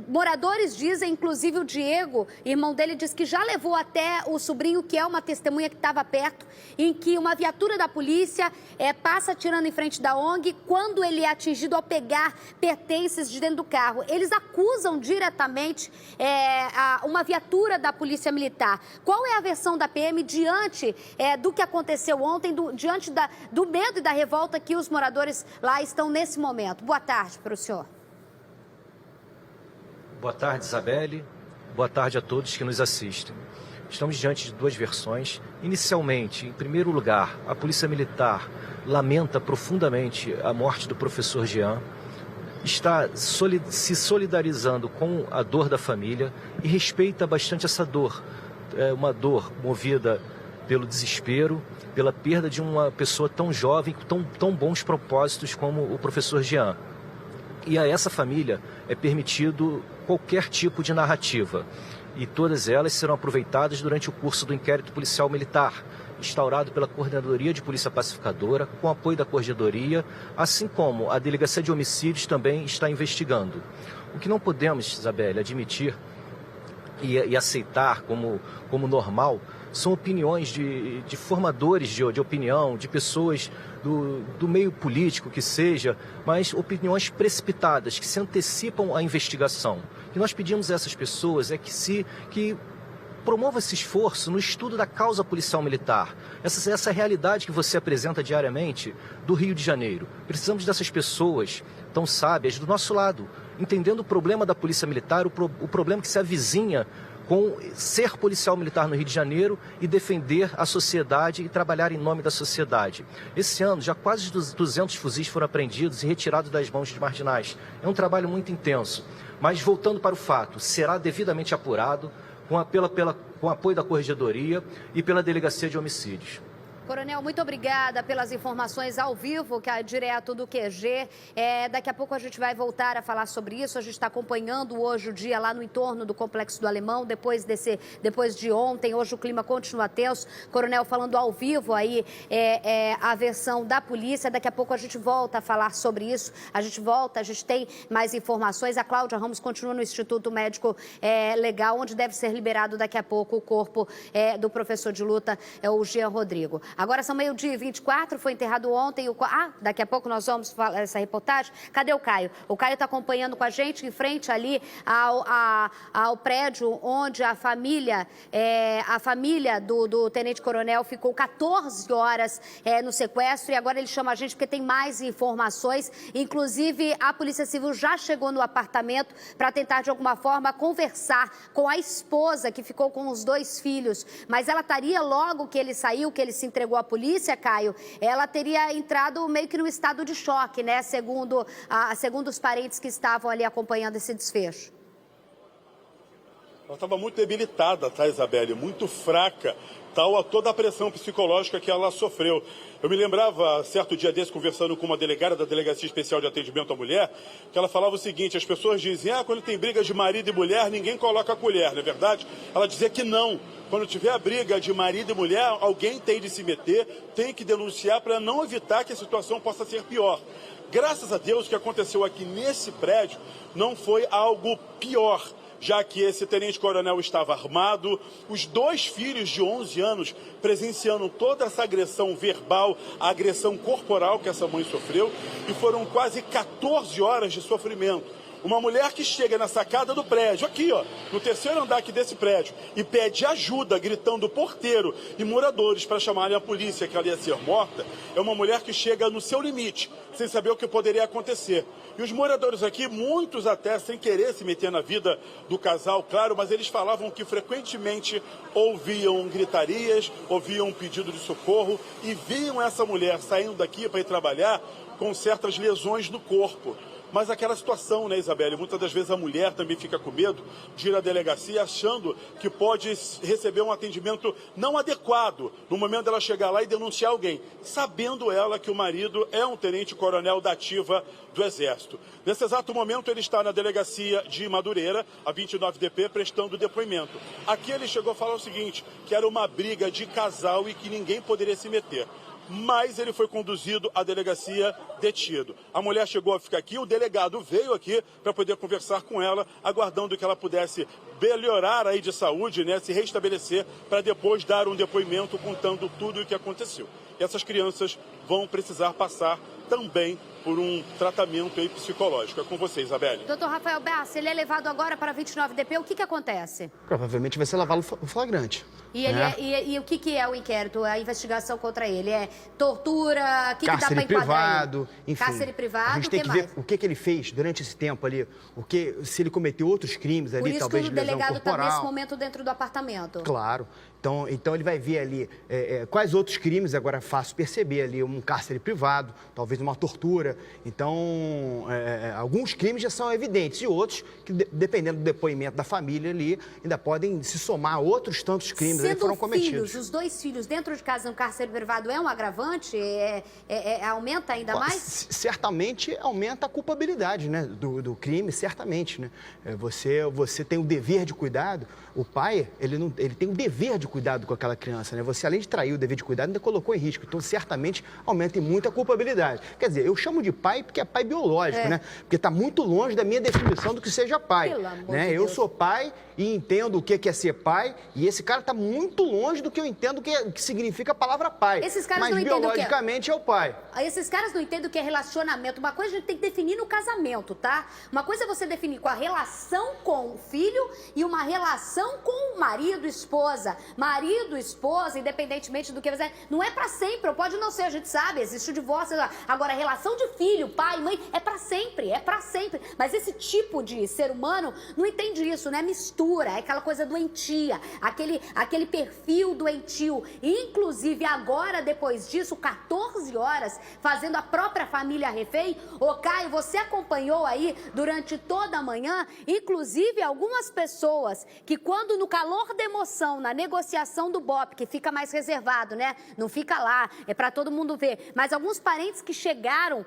Moradores dizem, inclusive o Diego, irmão dele, diz que já levou até o sobrinho, que é uma testemunha que estava perto, em que uma viatura da polícia passa atirando em frente da ONG quando ele é atingido ao pegar pertences de dentro do carro. Eles acusam diretamente uma viatura da Polícia Militar. Qual é a versão da PM diante do que aconteceu ontem, diante do medo e da revolta que os moradores lá estão nesse momento? Boa tarde para o senhor. Boa tarde, Isabelle. Boa tarde a todos que nos assistem. Estamos diante de duas versões. Inicialmente, em primeiro lugar, a Polícia Militar lamenta profundamente a morte do professor Jean, está se solidarizando com a dor da família e respeita bastante essa dor. É uma dor movida pelo desespero, pela perda de uma pessoa tão jovem, com tão bons propósitos como o professor Jean. E a essa família é permitido qualquer tipo de narrativa. E todas elas serão aproveitadas durante o curso do inquérito policial militar, instaurado pela Coordenadoria de Polícia Pacificadora, com apoio da Corregedoria, assim como a Delegacia de Homicídios também está investigando. O que não podemos, Isabelle, admitir e aceitar como normal são opiniões de formadores de opinião, de pessoas do meio político que seja, mas opiniões precipitadas, que se antecipam à investigação. O que nós pedimos a essas pessoas é que promova esse esforço no estudo da causa policial militar. Essa realidade que você apresenta diariamente do Rio de Janeiro. Precisamos dessas pessoas tão sábias do nosso lado, entendendo o problema da Polícia Militar, o problema que se avizinha com ser policial militar no Rio de Janeiro e defender a sociedade e trabalhar em nome da sociedade. Esse ano, já quase 200 fuzis foram apreendidos e retirados das mãos de marginais. É um trabalho muito intenso. Mas, voltando para o fato, será devidamente apurado com apoio da Corregedoria e pela Delegacia de Homicídios. Coronel, muito obrigada pelas informações ao vivo, que é direto do QG. Daqui a pouco a gente vai voltar a falar sobre isso. A gente está acompanhando hoje o dia lá no entorno do Complexo do Alemão, depois de ontem. Hoje o clima continua tenso. Coronel, falando ao vivo aí a versão da polícia. Daqui a pouco a gente volta a falar sobre isso. A gente tem mais informações. A Cláudia Ramos continua no Instituto Médico Legal, onde deve ser liberado daqui a pouco o corpo do professor de luta, o Jean Rodrigo. Agora são 12h24, foi enterrado ontem. Daqui a pouco nós vamos falar essa reportagem. Cadê o Caio? O Caio está acompanhando com a gente em frente ali ao prédio onde a família do tenente-coronel ficou 14 horas no sequestro, e agora ele chama a gente porque tem mais informações. Inclusive, a Polícia Civil já chegou no apartamento para tentar, de alguma forma, conversar com a esposa que ficou com os 2 filhos. Mas ela estaria, logo que ele saiu, que ele se entregou à polícia, Caio, ela teria entrado meio que no estado de choque, né? Segundo os parentes que estavam ali acompanhando esse desfecho. Ela estava muito debilitada, tá, Isabelle? Muito fraca, tal a toda a pressão psicológica que ela sofreu. Eu me lembrava, certo dia desse, conversando com uma delegada da Delegacia Especial de Atendimento à Mulher, que ela falava o seguinte: as pessoas dizem, quando tem briga de marido e mulher, ninguém coloca a colher, não é verdade? Ela dizia que não. Quando tiver a briga de marido e mulher, alguém tem de se meter, tem que denunciar para não evitar que a situação possa ser pior. Graças a Deus, o que aconteceu aqui nesse prédio não foi algo pior, já que esse tenente-coronel estava armado, os 2 filhos de 11 anos presenciando toda essa agressão verbal, a agressão corporal que essa mãe sofreu, e foram quase 14 horas de sofrimento. Uma mulher que chega na sacada do prédio, aqui ó, no 3º andar aqui desse prédio, e pede ajuda, gritando porteiro e moradores para chamarem a polícia que ela ia ser morta, é uma mulher que chega no seu limite, sem saber o que poderia acontecer. E os moradores aqui, muitos até sem querer se meter na vida do casal, claro, mas eles falavam que frequentemente ouviam gritarias, ouviam pedido de socorro e viam essa mulher saindo daqui para ir trabalhar com certas lesões no corpo. Mas aquela situação, né, Isabelle? Muitas das vezes a mulher também fica com medo de ir à delegacia achando que pode receber um atendimento não adequado no momento dela chegar lá e denunciar alguém, sabendo ela que o marido é um tenente-coronel da ativa do Exército. Nesse exato momento ele está na delegacia de Madureira, a 29DP, prestando depoimento. Aqui ele chegou a falar o seguinte, que era uma briga de casal e que ninguém poderia se meter. Mas ele foi conduzido à delegacia detido. A mulher chegou a ficar aqui, o delegado veio aqui para poder conversar com ela, aguardando que ela pudesse melhorar aí de saúde, né, se restabelecer, para depois dar um depoimento contando tudo o que aconteceu. E essas crianças vão precisar passar também por um tratamento aí psicológico. É com você, Isabelle. Doutor Rafael Bassi, ele é levado agora para a 29DP, o que acontece? Provavelmente vai ser levado no flagrante. E, e o que é o inquérito, a investigação contra ele? É tortura, o que dá para enquadrar privado, ele? Enfim. Cárcere privado, a gente tem que ver o que ele fez durante esse tempo ali, se ele cometeu outros crimes ali, talvez de lesão corporal. Por isso que o delegado está nesse momento dentro do apartamento. Claro. Então ele vai ver ali quais outros crimes, agora é fácil perceber ali, um cárcere privado, talvez uma tortura. Então, alguns crimes já são evidentes e outros, que dependendo do depoimento da família ali, ainda podem se somar a outros tantos crimes que foram cometidos. Os 2 filhos dentro de casa no cárcere privado é um agravante? Aumenta ainda mais? Certamente aumenta a culpabilidade, né, do crime, certamente, né? Você tem o dever de cuidado. O pai, ele tem o dever de cuidado com aquela criança, né? Você, além de trair o dever de cuidado, ainda colocou em risco. Então, certamente, aumenta em muito a culpabilidade. Quer dizer, eu chamo de pai porque é pai biológico, né? Porque está muito longe da minha definição do que seja pai. Pelo amor né? de Eu Deus. sou pai e entendo o que é ser pai, e esse cara está muito longe do que eu entendo que significa a palavra pai. Esses caras Mas não entendem biologicamente é o pai. Esses caras não entendem o que é relacionamento. Uma coisa a gente tem que definir no casamento, tá? Uma coisa é você definir com a relação com o filho e uma relação com o marido, esposa. Marido, esposa, independentemente do que você... Não é pra sempre, ou pode não ser, a gente sabe, existe o divórcio. Agora, a relação de filho, pai, mãe, é pra sempre, é pra sempre. Mas esse tipo de ser humano não entende isso, né? Mistura, é aquela coisa doentia, aquele perfil doentio. Inclusive, agora, depois disso, 14 horas, fazendo a própria família refém. Ô, Caio, você acompanhou aí durante toda a manhã, inclusive algumas pessoas que quando no calor da emoção, na negociação do BOP, que fica mais reservado, né? Não fica lá, é pra todo mundo ver. Mas alguns parentes que chegaram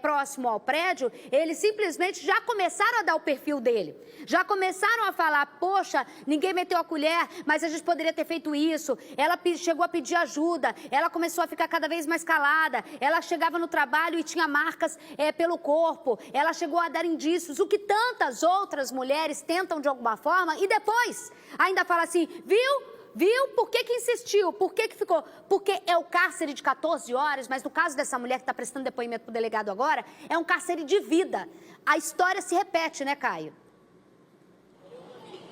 próximo ao prédio, eles simplesmente já começaram a dar o perfil dele. Já começaram a falar, poxa, ninguém meteu a colher, mas a gente poderia ter feito isso. Ela chegou a pedir ajuda, ela começou a ficar cada vez mais calada, ela chegava no trabalho e tinha marcas pelo corpo, ela chegou a dar indícios, o que tantas outras mulheres tentam de alguma forma, e depois ainda fala assim, viu? Viu? Por que insistiu? Por que ficou? Porque é o cárcere de 14 horas, mas no caso dessa mulher que está prestando depoimento para o delegado agora, é um cárcere de vida. A história se repete, né, Caio?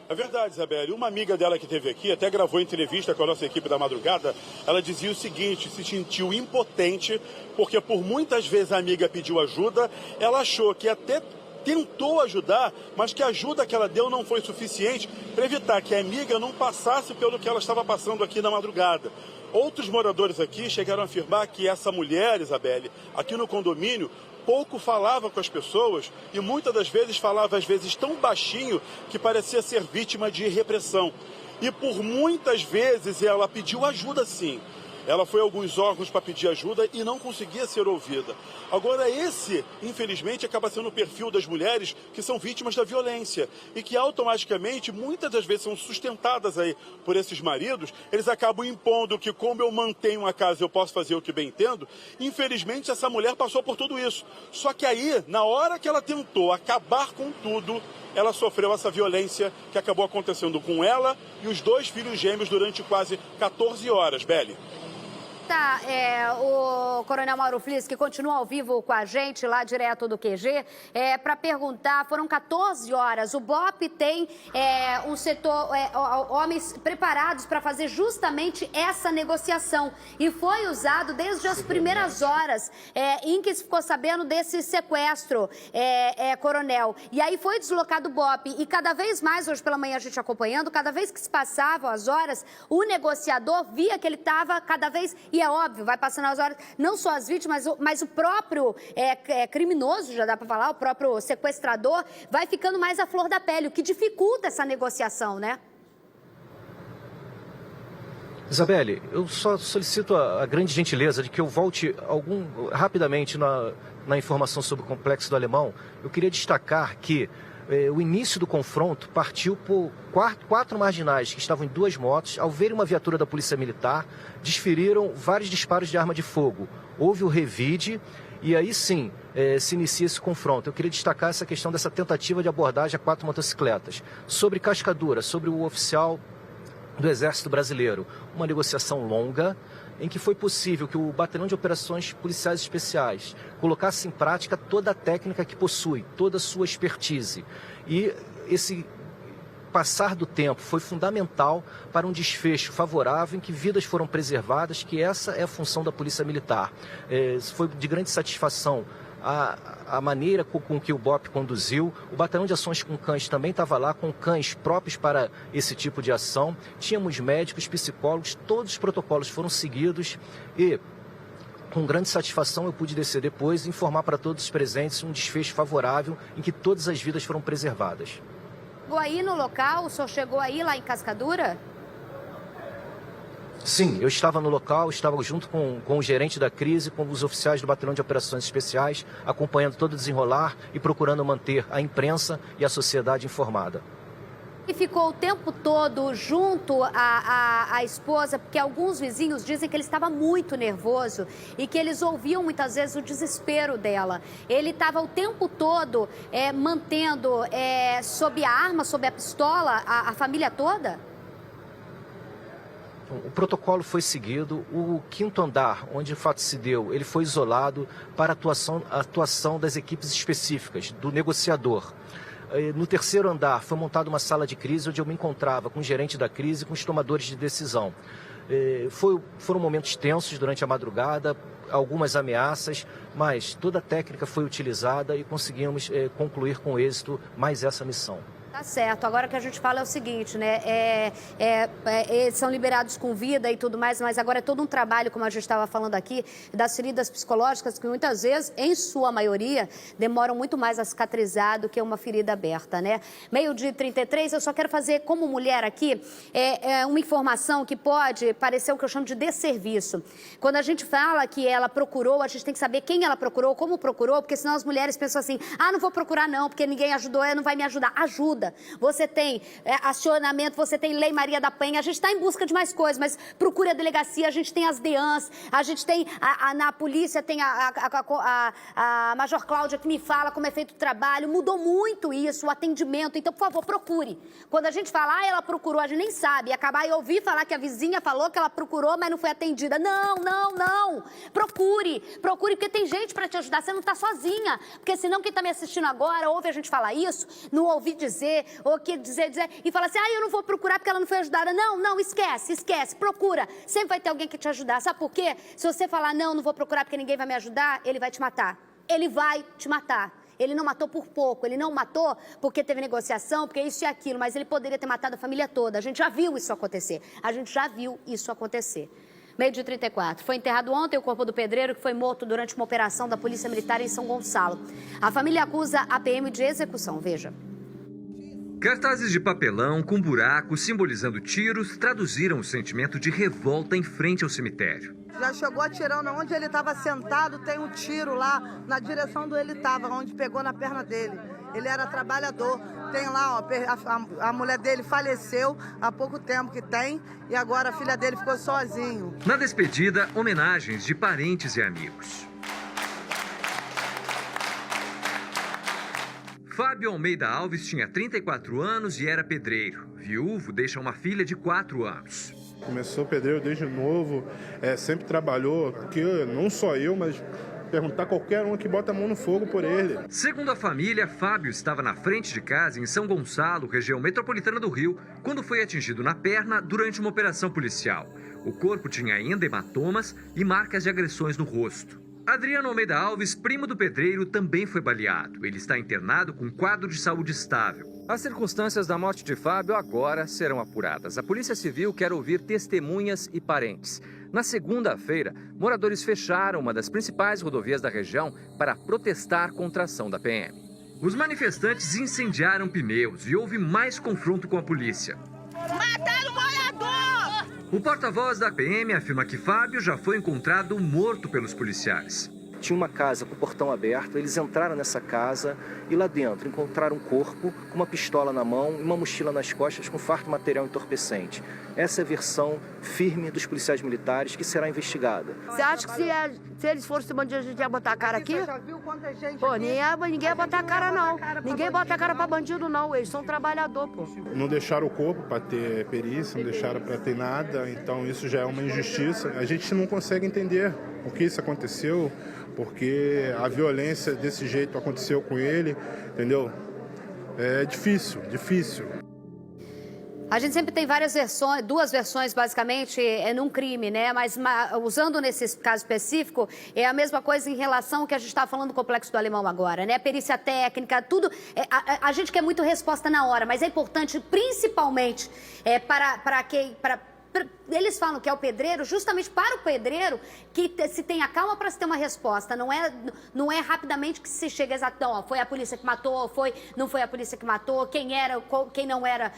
É verdade, Isabelle. Uma amiga dela que esteve aqui, até gravou entrevista com a nossa equipe da madrugada, ela dizia o seguinte, se sentiu impotente, porque por muitas vezes a amiga pediu ajuda, ela achou que até tentou ajudar, mas que a ajuda que ela deu não foi suficiente para evitar que a amiga não passasse pelo que ela estava passando aqui na madrugada. Outros moradores aqui chegaram a afirmar que essa mulher, Isabelle, aqui no condomínio, pouco falava com as pessoas e muitas das vezes falava, às vezes, tão baixinho que parecia ser vítima de repressão. E por muitas vezes ela pediu ajuda, sim. Ela foi a alguns órgãos para pedir ajuda e não conseguia ser ouvida. Agora, esse, infelizmente, acaba sendo o perfil das mulheres que são vítimas da violência e que automaticamente, muitas das vezes, são sustentadas aí por esses maridos. Eles acabam impondo que, como eu mantenho a casa, eu posso fazer o que bem entendo. Infelizmente, essa mulher passou por tudo isso. Só que aí, na hora que ela tentou acabar com tudo, ela sofreu essa violência que acabou acontecendo com ela e os 2 filhos gêmeos durante quase 14 horas, Beli. O Coronel Mauro Flis, que continua ao vivo com a gente, lá direto do QG, para perguntar, foram 14 horas, o BOP tem um setor, homens preparados para fazer justamente essa negociação, e foi usado desde as primeiras horas em que se ficou sabendo desse sequestro, Coronel, e aí foi deslocado o BOP, e cada vez mais, hoje pela manhã a gente acompanhando, cada vez que se passavam as horas, o negociador via que ele estava cada vez... E é óbvio, vai passando as horas, não só as vítimas, mas o próprio criminoso, já dá para falar, o próprio sequestrador, vai ficando mais à flor da pele, o que dificulta essa negociação, né? Isabelle, eu só solicito a grande gentileza de que eu volte rapidamente na informação sobre o Complexo do Alemão. Eu queria destacar que o início do confronto partiu por 4 marginais que estavam em 2 motos. Ao verem uma viatura da Polícia Militar, desferiram vários disparos de arma de fogo. Houve o revide e aí sim se inicia esse confronto. Eu queria destacar essa questão dessa tentativa de abordagem a 4 motocicletas. Sobre Cascadura, sobre o oficial do Exército Brasileiro. Uma negociação longa, em que foi possível que o Batalhão de Operações Policiais Especiais colocasse em prática toda a técnica que possui, toda a sua expertise. E esse passar do tempo foi fundamental para um desfecho favorável em que vidas foram preservadas, que essa é a função da Polícia Militar. Foi de grande satisfação a maneira com que o BOP conduziu. O Batalhão de Ações com Cães também estava lá, com cães próprios para esse tipo de ação. Tínhamos médicos, psicólogos, todos os protocolos foram seguidos e, com grande satisfação, eu pude descer depois e informar para todos os presentes um desfecho favorável em que todas as vidas foram preservadas. Chegou aí no local? O senhor chegou aí lá em Cascadura? Sim, eu estava no local, estava junto com o gerente da crise, com os oficiais do Batalhão de Operações Especiais, acompanhando todo o desenrolar e procurando manter a imprensa e a sociedade informada. E ficou o tempo todo junto à esposa, porque alguns vizinhos dizem que ele estava muito nervoso e que eles ouviam muitas vezes o desespero dela. Ele estava o tempo todo mantendo sob a arma, sob a pistola, a família toda? O protocolo foi seguido, o 5º andar, onde o fato se deu, ele foi isolado para a atuação das equipes específicas, do negociador. No 3º andar foi montada uma sala de crise, onde eu me encontrava com o gerente da crise e com os tomadores de decisão. Foram momentos tensos durante a madrugada, algumas ameaças, mas toda a técnica foi utilizada e conseguimos concluir com êxito mais essa missão. Tá certo. Agora o que a gente fala é o seguinte, né? Eles são liberados com vida e tudo mais, mas agora é todo um trabalho, como a gente estava falando aqui, das feridas psicológicas que muitas vezes, em sua maioria, demoram muito mais a cicatrizar do que uma ferida aberta, né? 12h33, eu só quero fazer, como mulher aqui, uma informação que pode parecer o que eu chamo de desserviço. Quando a gente fala que ela procurou, a gente tem que saber quem ela procurou, como procurou, porque senão as mulheres pensam assim, não vou procurar não, porque ninguém ajudou, não vai me ajudar. Ajuda. ajuda. Você tem acionamento, você tem Lei Maria da Penha, a gente está em busca de mais coisas, mas procure a delegacia, a gente tem as DEANs, a gente tem, na polícia tem a Major Cláudia que me fala como é feito o trabalho, mudou muito isso, o atendimento, então, por favor, procure. Quando a gente fala, ela procurou, a gente nem sabe, acabar e ouvir falar que a vizinha falou que ela procurou, mas não foi atendida. Não. Procure, porque tem gente para te ajudar, você não está sozinha, porque senão quem está me assistindo agora ouve a gente falar isso, não ouvi dizer, ou que dizer, e fala assim, eu não vou procurar porque ela não foi ajudada. Não, esquece, procura, sempre vai ter alguém que te ajudar. Sabe por quê? Se você falar, não vou procurar porque ninguém vai me ajudar, ele vai te matar. Ele vai te matar. Ele não matou por pouco, ele não matou porque teve negociação, porque isso e aquilo, mas ele poderia ter matado a família toda. A gente já viu isso acontecer. Meio de 34. Foi enterrado ontem o corpo do pedreiro que foi morto durante uma operação da Polícia Militar em São Gonçalo. A família acusa a PM de execução. Veja. Cartazes de papelão com buracos simbolizando tiros traduziram o sentimento de revolta em frente ao cemitério. Já chegou atirando onde ele estava sentado, tem um tiro lá na direção onde ele estava, onde pegou na perna dele. Ele era trabalhador. Tem lá, ó, a mulher dele faleceu há pouco tempo que tem e agora a filha dele ficou sozinho. Na despedida, homenagens de parentes e amigos. Fábio Almeida Alves tinha 34 anos e era pedreiro. Viúvo, deixa uma filha de 4 anos. Começou pedreiro desde novo, sempre trabalhou, aqui não só eu, mas perguntar qualquer um que bota a mão no fogo por ele. Segundo a família, Fábio estava na frente de casa em São Gonçalo, região metropolitana do Rio, quando foi atingido na perna durante uma operação policial. O corpo tinha ainda hematomas e marcas de agressões no rosto. Adriano Almeida Alves, primo do pedreiro, também foi baleado. Ele está internado com quadro de saúde estável. As circunstâncias da morte de Fábio agora serão apuradas. A Polícia Civil quer ouvir testemunhas e parentes. Na segunda-feira, moradores fecharam uma das principais rodovias da região para protestar contra a ação da PM. Os manifestantes incendiaram pneus e houve mais confronto com a polícia. Mataram o morador! O porta-voz da PM afirma que Fábio já foi encontrado morto pelos policiais. Tinha uma casa com o portão aberto, eles entraram nessa casa e lá dentro encontraram um corpo com uma pistola na mão e uma mochila nas costas com farto material entorpecente. Essa é a versão firme dos policiais militares que será investigada. Você acha que se eles fossem bandidos a gente ia botar a cara aqui? Você já viu quanta gente pô, ninguém ia botar a cara não. Ninguém bota a cara pra bandido não, eles são trabalhador, pô. Não deixaram o corpo para ter perícia, não deixaram para ter nada, então isso já é uma injustiça. A gente não consegue entender o que isso aconteceu, porque a violência desse jeito aconteceu com ele, entendeu? É difícil. A gente sempre tem várias versões, 2 versões basicamente num crime, né? Mas usando nesse caso específico, é a mesma coisa em relação ao que a gente está falando do Complexo do Alemão agora, né? Perícia técnica, tudo. A gente quer muito resposta na hora, mas é importante principalmente eles falam que é o pedreiro, justamente para o pedreiro que se tenha calma para se ter uma resposta. Não é rapidamente que se chega exatão, foi a polícia que matou, não foi a polícia que matou, quem era, quem não era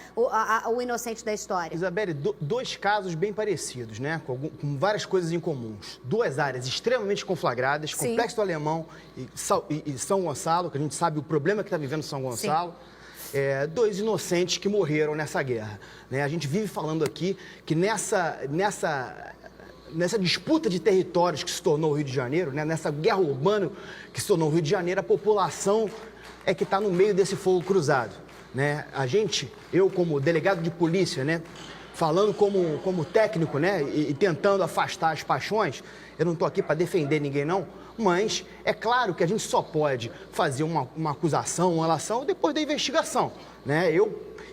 o inocente da história. Isabelle, 2 casos bem parecidos, né? Com várias coisas em comuns. 2 áreas extremamente conflagradas, Sim. Complexo do Alemão e São Gonçalo, que a gente sabe o problema que está vivendo São Gonçalo. Sim. 2 inocentes que morreram nessa guerra. Né? A gente vive falando aqui que nessa disputa de territórios que se tornou o Rio de Janeiro, né? Nessa guerra urbana que se tornou o Rio de Janeiro, a população é que está no meio desse fogo cruzado. Né? Eu como delegado de polícia, né? Falando como técnico, né? E tentando afastar as paixões, eu não estou aqui para defender ninguém, não. Mas é claro que a gente só pode fazer uma acusação, uma relação depois da investigação, né?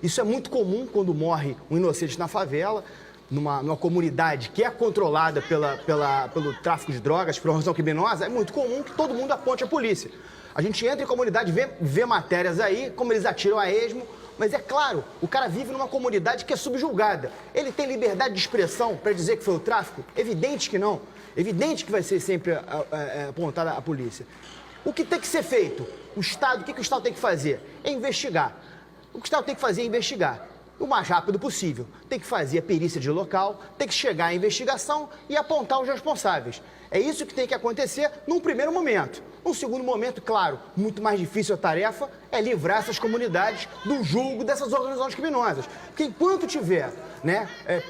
Isso é muito comum quando morre um inocente na favela, numa comunidade que é controlada pelo tráfico de drogas, pela organização criminosa, é muito comum que todo mundo aponte a polícia. A gente entra em comunidade, vê matérias aí, como eles atiram a esmo, mas é claro, o cara vive numa comunidade que é subjugada. Ele tem liberdade de expressão para dizer que foi o tráfico? Evidente que não. Evidente que vai ser sempre apontada a polícia. O que tem que ser feito? O que o Estado tem que fazer? É investigar. O que o Estado tem que fazer é investigar. o mais rápido possível. Tem que fazer a perícia de local, tem que chegar à investigação e apontar os responsáveis. É isso que tem que acontecer num primeiro momento. Num segundo momento, claro, muito mais difícil a tarefa é livrar essas comunidades do julgo dessas organizações criminosas. Porque enquanto tiver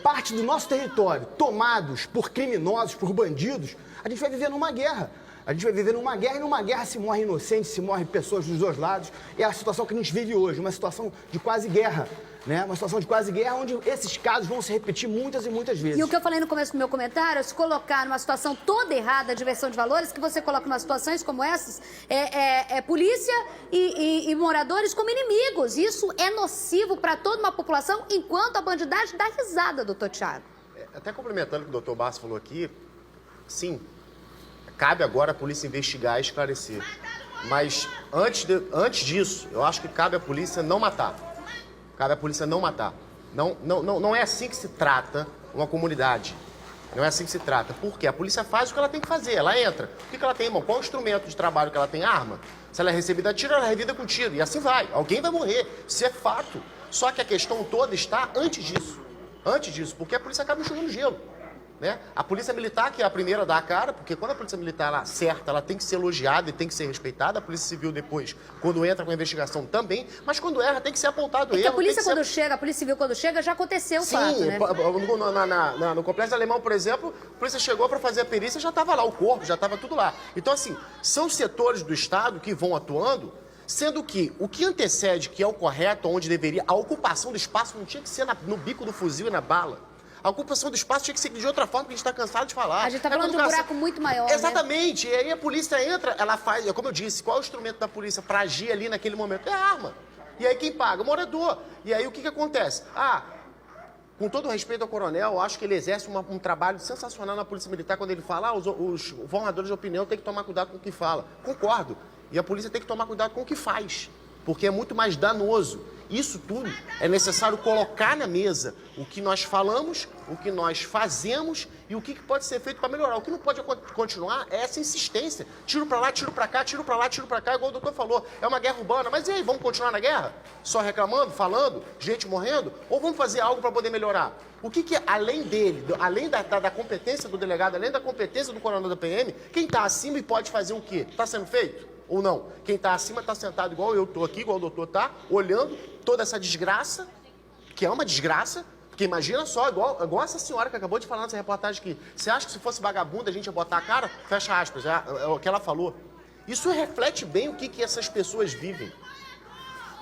parte do nosso território tomados por criminosos, por bandidos, a gente vai viver numa guerra. A gente vai viver numa guerra e numa guerra se morre inocente, se morre pessoas dos dois lados. É a situação que a gente vive hoje, uma situação de quase guerra. Uma situação de quase guerra onde esses casos vão se repetir muitas e muitas vezes. E o que eu falei no começo do meu comentário é se colocar numa situação toda errada de inversão de valores, que você coloca em situações como essas, polícia e moradores como inimigos. Isso é nocivo para toda uma população, enquanto a bandidagem dá risada, doutor Tiago. Até complementando o que o doutor Barça falou aqui, sim, cabe agora a polícia investigar e esclarecer. Mas antes disso, eu acho que cabe a polícia não matar. Cabe a polícia não matar. Não é assim que se trata uma comunidade. Não é assim que se trata. Por quê? A polícia faz o que ela tem que fazer. Ela entra. O que ela tem, irmão? Qual o instrumento de trabalho que ela tem? Arma. Se ela é recebida a tiro, ela é revida com tiro. E assim vai. Alguém vai morrer. Isso é fato. Só que a questão toda está antes disso. Antes disso. Porque a polícia acaba enxugando gelo. A polícia militar, que é a primeira a dar a cara, porque quando a polícia militar ela acerta, ela tem que ser elogiada e tem que ser respeitada. A polícia civil depois, quando entra com a investigação também, mas quando erra tem que ser apontado erro. A polícia a polícia civil quando chega, já aconteceu o fato, né? No Complexo Alemão, por exemplo, a polícia chegou para fazer a perícia, já estava lá o corpo, já estava tudo lá. Então, assim, são setores do Estado que vão atuando, sendo que o que antecede, que é o correto, onde deveria, a ocupação do espaço não tinha que ser no bico do fuzil e na bala. A ocupação do espaço tinha que ser de outra forma, porque a gente está cansado de falar. A gente está falando de um buraco muito maior, Exatamente. E aí a polícia entra, ela faz, como eu disse, qual é o instrumento da polícia para agir ali naquele momento? É a arma. E aí quem paga? O morador. E aí o que acontece? Com todo o respeito ao coronel, eu acho que ele exerce um trabalho sensacional na Polícia Militar quando ele fala, os formadores de opinião têm que tomar cuidado com o que fala. Concordo. E a polícia tem que tomar cuidado com o que faz, porque é muito mais danoso. Isso tudo é necessário colocar na mesa o que nós falamos, o que nós fazemos e o que pode ser feito para melhorar. O que não pode continuar é essa insistência. Tiro para lá, tiro para cá, tiro para lá, tiro para cá, igual o doutor falou. É uma guerra urbana. Mas e aí, vamos continuar na guerra? Só reclamando, falando, gente morrendo? Ou vamos fazer algo para poder melhorar? O que além dele, além da competência do delegado, além da competência do coronel da PM, quem está acima e pode fazer o quê? Está sendo feito? Ou não? Quem está acima está sentado igual eu estou aqui, igual o doutor está, olhando toda essa desgraça, que é uma desgraça, porque imagina só, igual essa senhora que acabou de falar nessa reportagem aqui. Você acha que se fosse vagabunda a gente ia botar a cara? Fecha aspas, é o que ela falou. Isso reflete bem o que essas pessoas vivem.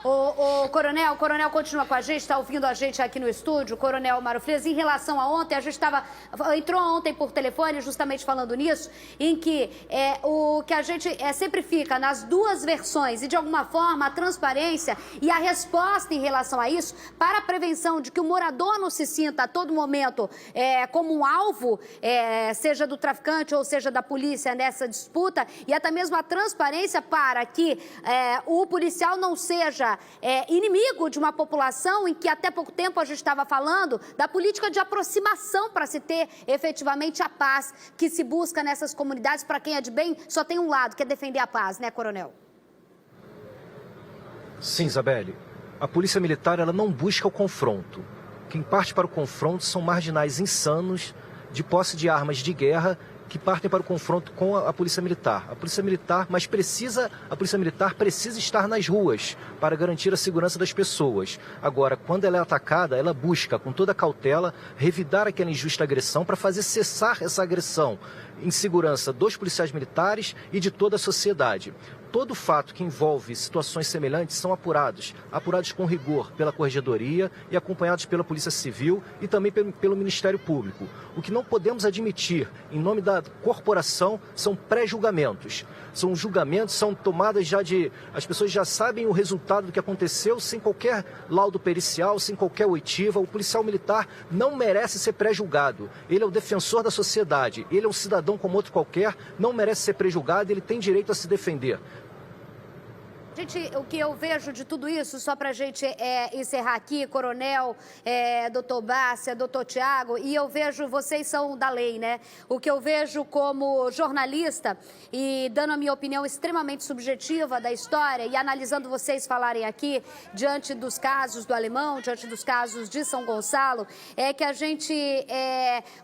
O coronel continua com a gente, está ouvindo a gente aqui no estúdio, o coronel Mário Frias. Em relação a ontem, a gente entrou ontem por telefone justamente falando nisso, em que o que a gente sempre fica nas duas versões e de alguma forma a transparência e a resposta em relação a isso para a prevenção de que o morador não se sinta a todo momento como um alvo, seja do traficante ou seja da polícia nessa disputa, e até mesmo a transparência para que o policial não seja inimigo de uma população em que até pouco tempo a gente estava falando da política de aproximação para se ter efetivamente a paz que se busca nessas comunidades. Para quem é de bem, só tem um lado, que é defender a paz, né, coronel? Sim, Isabelle. A polícia militar ela não busca o confronto. Quem parte para o confronto são marginais insanos de posse de armas de guerra que partem para o confronto com a polícia militar. A polícia militar precisa estar nas ruas para garantir a segurança das pessoas. Agora, quando ela é atacada, ela busca, com toda cautela, revidar aquela injusta agressão para fazer cessar essa agressão em segurança dos policiais militares e de toda a sociedade. Todo fato que envolve situações semelhantes são apurados com rigor pela Corregedoria e acompanhados pela Polícia Civil e também pelo Ministério Público. O que não podemos admitir, em nome da corporação, são pré-julgamentos. São julgamentos, são tomadas já de... As pessoas já sabem o resultado do que aconteceu sem qualquer laudo pericial, sem qualquer oitiva. O policial militar não merece ser pré-julgado. Ele é o defensor da sociedade, ele é um cidadão como outro qualquer, não merece ser pré-julgado, ele tem direito a se defender. O que eu vejo de tudo isso, só para a gente encerrar aqui, Coronel, doutor Bárcia, doutor Tiago, e eu vejo, vocês são da lei, né? O que eu vejo como jornalista, e dando a minha opinião extremamente subjetiva da história, e analisando vocês falarem aqui, diante dos casos do Alemão, diante dos casos de São Gonçalo, é que a gente,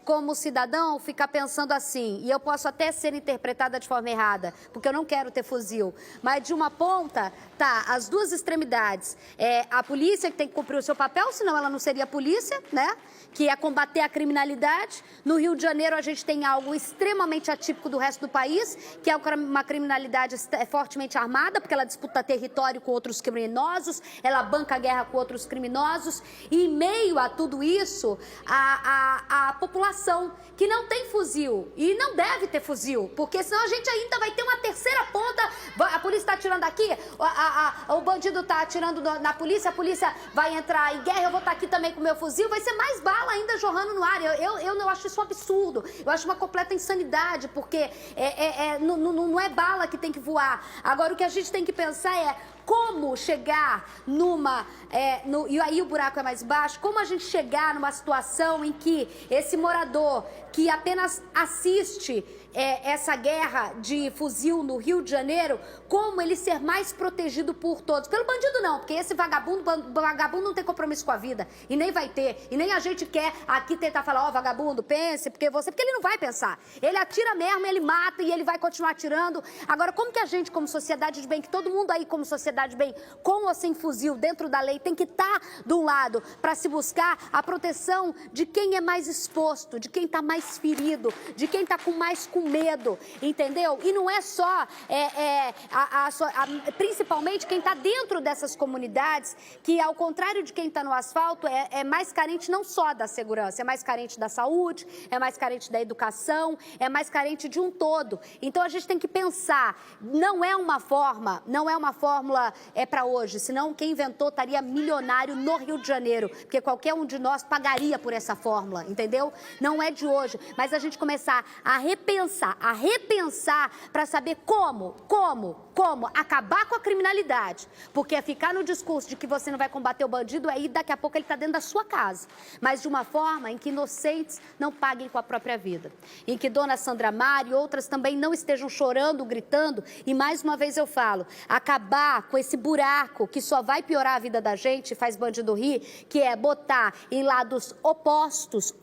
como cidadão, fica pensando assim, e eu posso até ser interpretada de forma errada, porque eu não quero ter fuzil, mas de uma ponta, tá, as duas extremidades, a polícia que tem que cumprir o seu papel, senão ela não seria polícia, né, que é combater a criminalidade. No Rio de Janeiro a gente tem algo extremamente atípico do resto do país, que é uma criminalidade fortemente armada, porque ela disputa território com outros criminosos, ela banca a guerra com outros criminosos, e em meio a tudo isso, a população que não tem fuzil, e não deve ter fuzil, porque senão a gente ainda vai ter uma terceira ponta, a polícia está atirando aqui, o bandido está atirando na polícia, a polícia vai entrar em guerra, eu vou estar aqui também com o meu fuzil, vai ser mais bala ainda jorrando no ar. Eu não acho isso um absurdo, eu acho uma completa insanidade, porque não é bala que tem que voar. Agora, o que a gente tem que pensar é como chegar e aí o buraco é mais baixo, como a gente chegar numa situação em que esse morador que apenas assiste essa guerra de fuzil no Rio de Janeiro, como ele ser mais protegido por todos. Pelo bandido não, porque esse vagabundo não tem compromisso com a vida, e nem vai ter, e nem a gente quer aqui tentar falar, vagabundo, pense, porque ele não vai pensar. Ele atira mesmo, ele mata e ele vai continuar atirando. Agora, como que a gente, como sociedade de bem, que todo mundo aí como sociedade de bem, com ou sem fuzil, dentro da lei, tem que estar de um lado para se buscar a proteção de quem é mais exposto, de quem está mais ferido, de quem está com medo, entendeu? E não é só, principalmente quem está dentro dessas comunidades, que ao contrário de quem está no asfalto, é mais carente não só da segurança, é mais carente da saúde, é mais carente da educação, é mais carente de um todo. Então a gente tem que pensar, não é uma fórmula para hoje, senão quem inventou estaria milionário no Rio de Janeiro, porque qualquer um de nós pagaria por essa fórmula, entendeu? Não é de hoje, mas a gente começar a repensar para saber como acabar com a criminalidade, porque ficar no discurso de que você não vai combater o bandido, aí daqui a pouco ele está dentro da sua casa, mas de uma forma em que inocentes não paguem com a própria vida, em que Dona Sandra Mara e outras também não estejam chorando, gritando, e mais uma vez eu falo, acabar com esse buraco que só vai piorar a vida da gente, faz bandido rir, que é botar em lados opostos,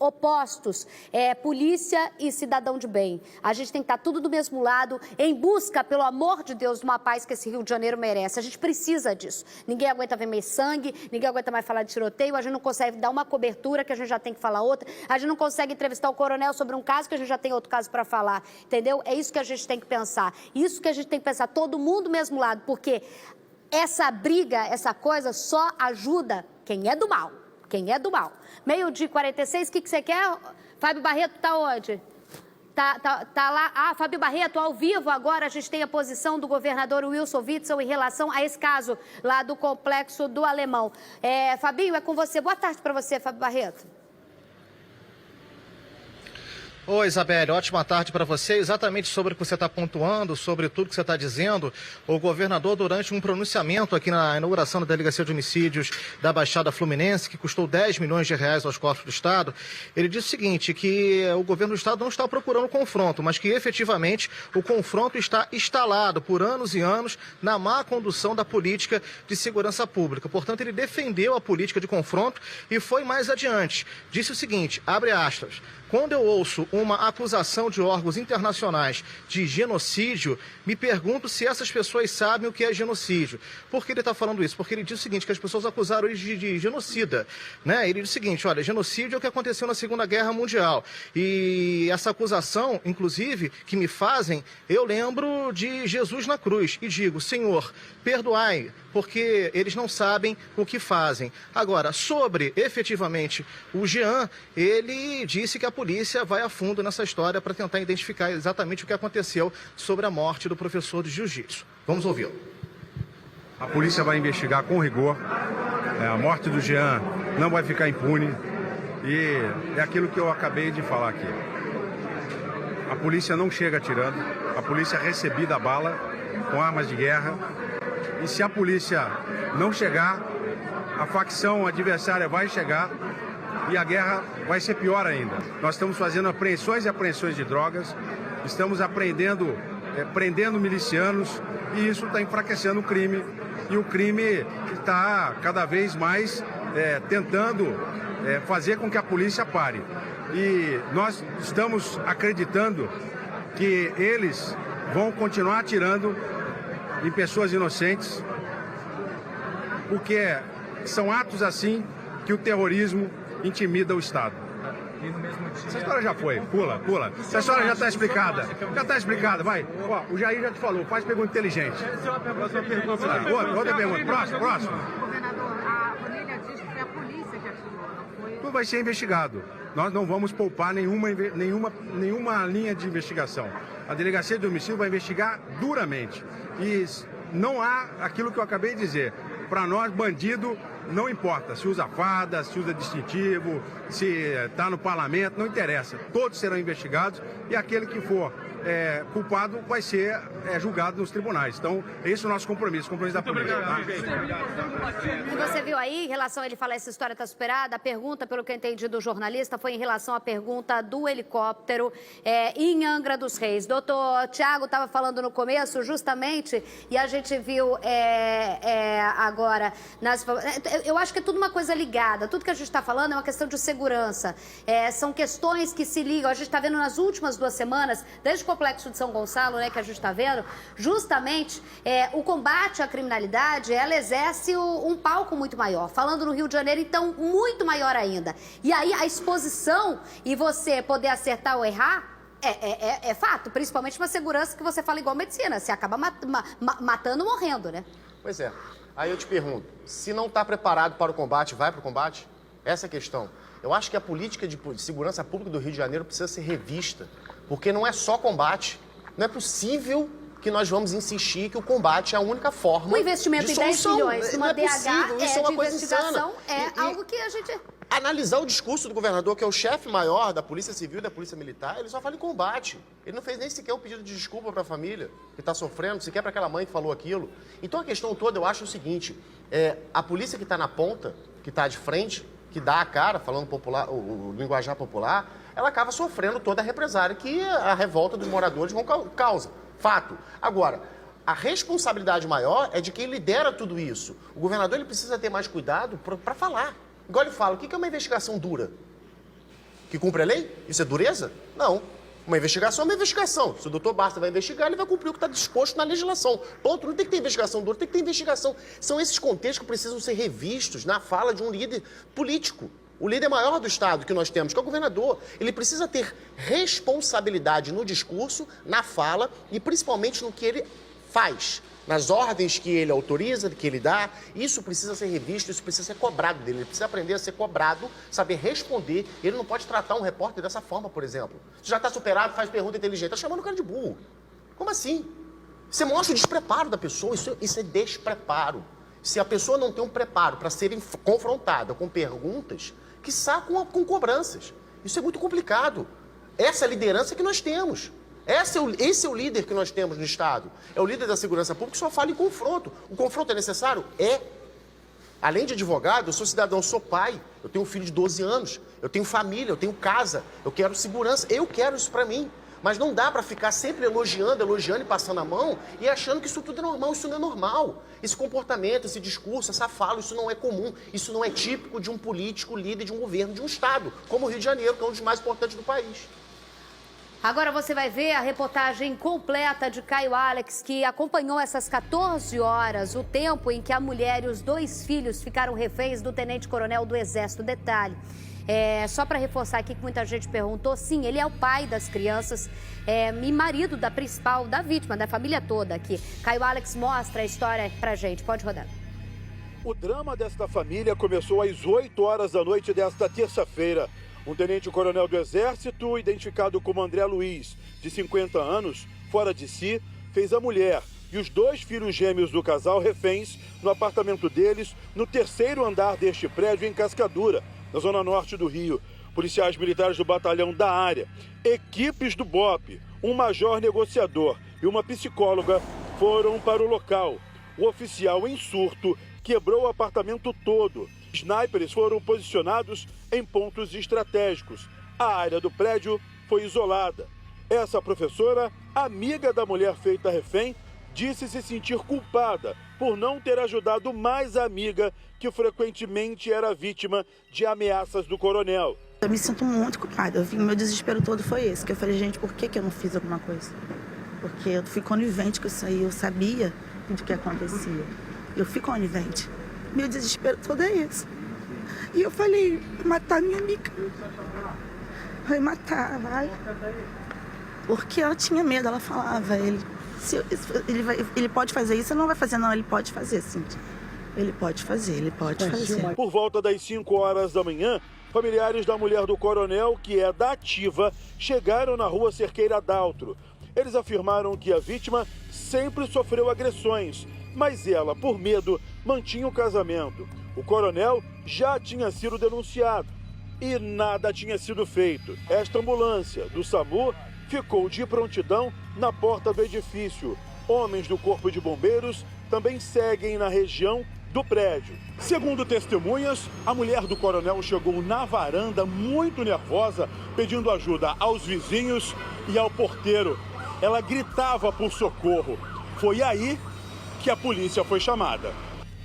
polícia e cidadão de bem. A gente tem que estar tudo do mesmo lado, em busca, pelo amor de Deus, de uma paz que esse Rio de Janeiro merece. A gente precisa disso. Ninguém aguenta ver mais sangue, ninguém aguenta mais falar de tiroteio, a gente não consegue dar uma cobertura que a gente já tem que falar outra, a gente não consegue entrevistar o coronel sobre um caso que a gente já tem outro caso para falar, entendeu? É isso que a gente tem que pensar. Isso que a gente tem que pensar, todo mundo do mesmo lado, porque essa briga, essa coisa só ajuda quem é do mal. 12h46, o que você quer? Fábio Barreto tá onde? Tá lá, Fábio Barreto, ao vivo agora a gente tem a posição do governador Wilson Witzel em relação a esse caso lá do Complexo do Alemão. Fabinho, é com você. Boa tarde para você, Fábio Barreto. Oi, Isabelle, ótima tarde para você. Exatamente sobre o que você está pontuando, sobre tudo que você está dizendo, o governador, durante um pronunciamento aqui na inauguração da Delegacia de Homicídios da Baixada Fluminense, que custou 10 milhões de reais aos cofres do Estado, ele disse o seguinte, que o governo do Estado não está procurando confronto, mas que efetivamente o confronto está instalado por anos e anos na má condução da política de segurança pública. Portanto, ele defendeu a política de confronto e foi mais adiante. Disse o seguinte, abre aspas, quando eu ouço uma acusação de órgãos internacionais de genocídio, me pergunto se essas pessoas sabem o que é genocídio. Por que ele está falando isso? Porque ele diz o seguinte, que as pessoas acusaram ele de genocida, né? Ele diz o seguinte, olha, genocídio é o que aconteceu na Segunda Guerra Mundial. E essa acusação, inclusive, que me fazem, eu lembro de Jesus na cruz e digo, Senhor, perdoai, porque eles não sabem o que fazem. Agora, sobre, efetivamente, o Jean, ele disse que a polícia vai a fundo nessa história para tentar identificar exatamente o que aconteceu sobre a morte do professor de jiu-jitsu. Vamos ouvi-lo. A polícia vai investigar com rigor. A morte do Jean não vai ficar impune. E é aquilo que eu acabei de falar aqui. A polícia não chega atirando. A polícia é recebida a bala com armas de guerra. E se a polícia não chegar, a facção adversária vai chegar e a guerra vai ser pior ainda. Nós estamos fazendo apreensões e apreensões de drogas, estamos prendendo milicianos e isso está enfraquecendo o crime. E o crime está cada vez mais tentando fazer com que a polícia pare. E nós estamos acreditando que eles vão continuar atirando em pessoas inocentes, porque são atos assim que o terrorismo intimida o Estado. Essa história já foi, pula. Essa história já está explicada. Vai. Ó, o Jair já te falou, faz pergunta inteligente. Outra pergunta. Próximo. A família diz que foi a polícia que atirou, não foi? Tudo vai ser investigado. Nós não vamos poupar nenhuma linha de investigação. A Delegacia de Homicídio vai investigar duramente. E não há aquilo que eu acabei de dizer. Para nós, bandido, não importa se usa farda, se usa distintivo, se está no parlamento, não interessa. Todos serão investigados e aquele que for culpado vai ser julgado nos tribunais. Então, esse é o nosso compromisso da polícia. Tá? E você viu aí, em relação a ele falar essa história está superada, a pergunta, pelo que eu entendi do jornalista, foi em relação à pergunta do helicóptero em Angra dos Reis. Doutor Tiago estava falando no começo, justamente, e a gente viu agora... Eu acho que é tudo uma coisa ligada. Tudo que a gente está falando é uma questão de segurança. São questões que se ligam. A gente está vendo nas últimas 2 semanas, desde o Complexo de São Gonçalo, né, que a gente está vendo, justamente o combate à criminalidade, ela exerce um palco muito maior. Falando no Rio de Janeiro, então, muito maior ainda. E aí a exposição e você poder acertar ou errar é fato, principalmente uma segurança que você fala igual medicina, você acaba matando ou morrendo, né? Pois é. Aí eu te pergunto, se não está preparado para o combate, vai para o combate? Essa é a questão. Eu acho que a política de segurança pública do Rio de Janeiro precisa ser revista, porque não é só combate. Não é possível que nós vamos insistir que o combate é a única forma o investimento de em 10 solução. milhões numa DH isso é uma de coisa investigação insana. Algo que a gente... Analisar o discurso do governador, que é o chefe maior da Polícia Civil e da Polícia Militar, ele só fala em combate. Ele não fez nem sequer um pedido de desculpa para a família que está sofrendo, sequer para aquela mãe que falou aquilo. Então a questão toda, eu acho o seguinte, a polícia que está na ponta, que está de frente, que dá a cara, falando popular, o linguajar popular, ela acaba sofrendo toda a represária que a revolta dos moradores causa. Fato. Agora, a responsabilidade maior é de quem lidera tudo isso. O governador ele precisa ter mais cuidado para falar. Igual ele fala, o que é uma investigação dura? Que cumpre a lei? Isso é dureza? Não. Uma investigação é uma investigação. Se o doutor Basta vai investigar, ele vai cumprir o que está disposto na legislação. Ponto. Não tem que ter investigação dura, tem que ter investigação. São esses contextos que precisam ser revistos na fala de um líder político. O líder maior do Estado que nós temos, que é o governador, ele precisa ter responsabilidade no discurso, na fala e principalmente no que ele faz. Nas ordens que ele autoriza, que ele dá, isso precisa ser revisto, isso precisa ser cobrado dele. Ele precisa aprender a ser cobrado, saber responder. Ele não pode tratar um repórter dessa forma, por exemplo. Se já está superado, faz pergunta inteligente. Está chamando o cara de burro. Como assim? Você mostra o despreparo da pessoa, isso é despreparo. Se a pessoa não tem um preparo para ser confrontada com perguntas, quiçá com cobranças. Isso é muito complicado. Essa é a liderança que nós temos. Esse é o líder que nós temos no Estado. É o líder da segurança pública que só fala em confronto. O confronto é necessário? É. Além de advogado, eu sou cidadão, eu sou pai. Eu tenho um filho de 12 anos. Eu tenho família, eu tenho casa. Eu quero segurança. Eu quero isso pra mim. Mas não dá para ficar sempre elogiando e passando a mão e achando que isso tudo é normal. Isso não é normal. Esse comportamento, esse discurso, essa fala, isso não é comum. Isso não é típico de um político líder de um governo, de um Estado, como o Rio de Janeiro, que é um dos mais importantes do país. Agora você vai ver a reportagem completa de Caio Alex, que acompanhou essas 14 horas, o tempo em que a mulher e os 2 filhos ficaram reféns do tenente-coronel do Exército. Detalhe, só para reforçar aqui que muita gente perguntou, sim, ele é o pai das crianças e marido da principal, da vítima, da família toda aqui. Caio Alex mostra a história pra gente, pode rodar. O drama desta família começou às 8 horas da noite desta terça-feira. Um tenente-coronel do Exército, identificado como André Luiz, de 50 anos, fora de si, fez a mulher e os 2 filhos gêmeos do casal reféns no apartamento deles, no 3º andar deste prédio em Cascadura, na zona norte do Rio. Policiais militares do batalhão da área, equipes do BOPE, um major negociador e uma psicóloga foram para o local. O oficial, em surto, quebrou o apartamento todo. Snipers foram posicionados em pontos estratégicos. A área do prédio foi isolada. Essa professora, amiga da mulher feita refém, disse se sentir culpada por não ter ajudado mais a amiga que frequentemente era vítima de ameaças do coronel. Eu me sinto muito culpada. Meu desespero todo foi esse. Que eu falei, gente, por que eu não fiz alguma coisa? Porque eu fui conivente com isso aí. Eu sabia do que acontecia. Eu fui conivente. Meu desespero todo é esse. E eu falei, matar minha amiga. Vai matar, vai. Porque ela tinha medo, ela falava, ele pode fazer isso, ele não vai fazer, não, ele pode fazer, sim. Ele pode fazer. Por volta das 5 horas da manhã, familiares da mulher do coronel, que é da ativa, chegaram na rua Cerqueira Daltro. Eles afirmaram que a vítima sempre sofreu agressões, mas ela, por medo, mantinha o casamento. O coronel já tinha sido denunciado e nada tinha sido feito. Esta ambulância do SAMU ficou de prontidão na porta do edifício. Homens do Corpo de Bombeiros também seguem na região do prédio. Segundo testemunhas, a mulher do coronel chegou na varanda muito nervosa, pedindo ajuda aos vizinhos e ao porteiro. Ela gritava por socorro. Foi aí que a polícia foi chamada.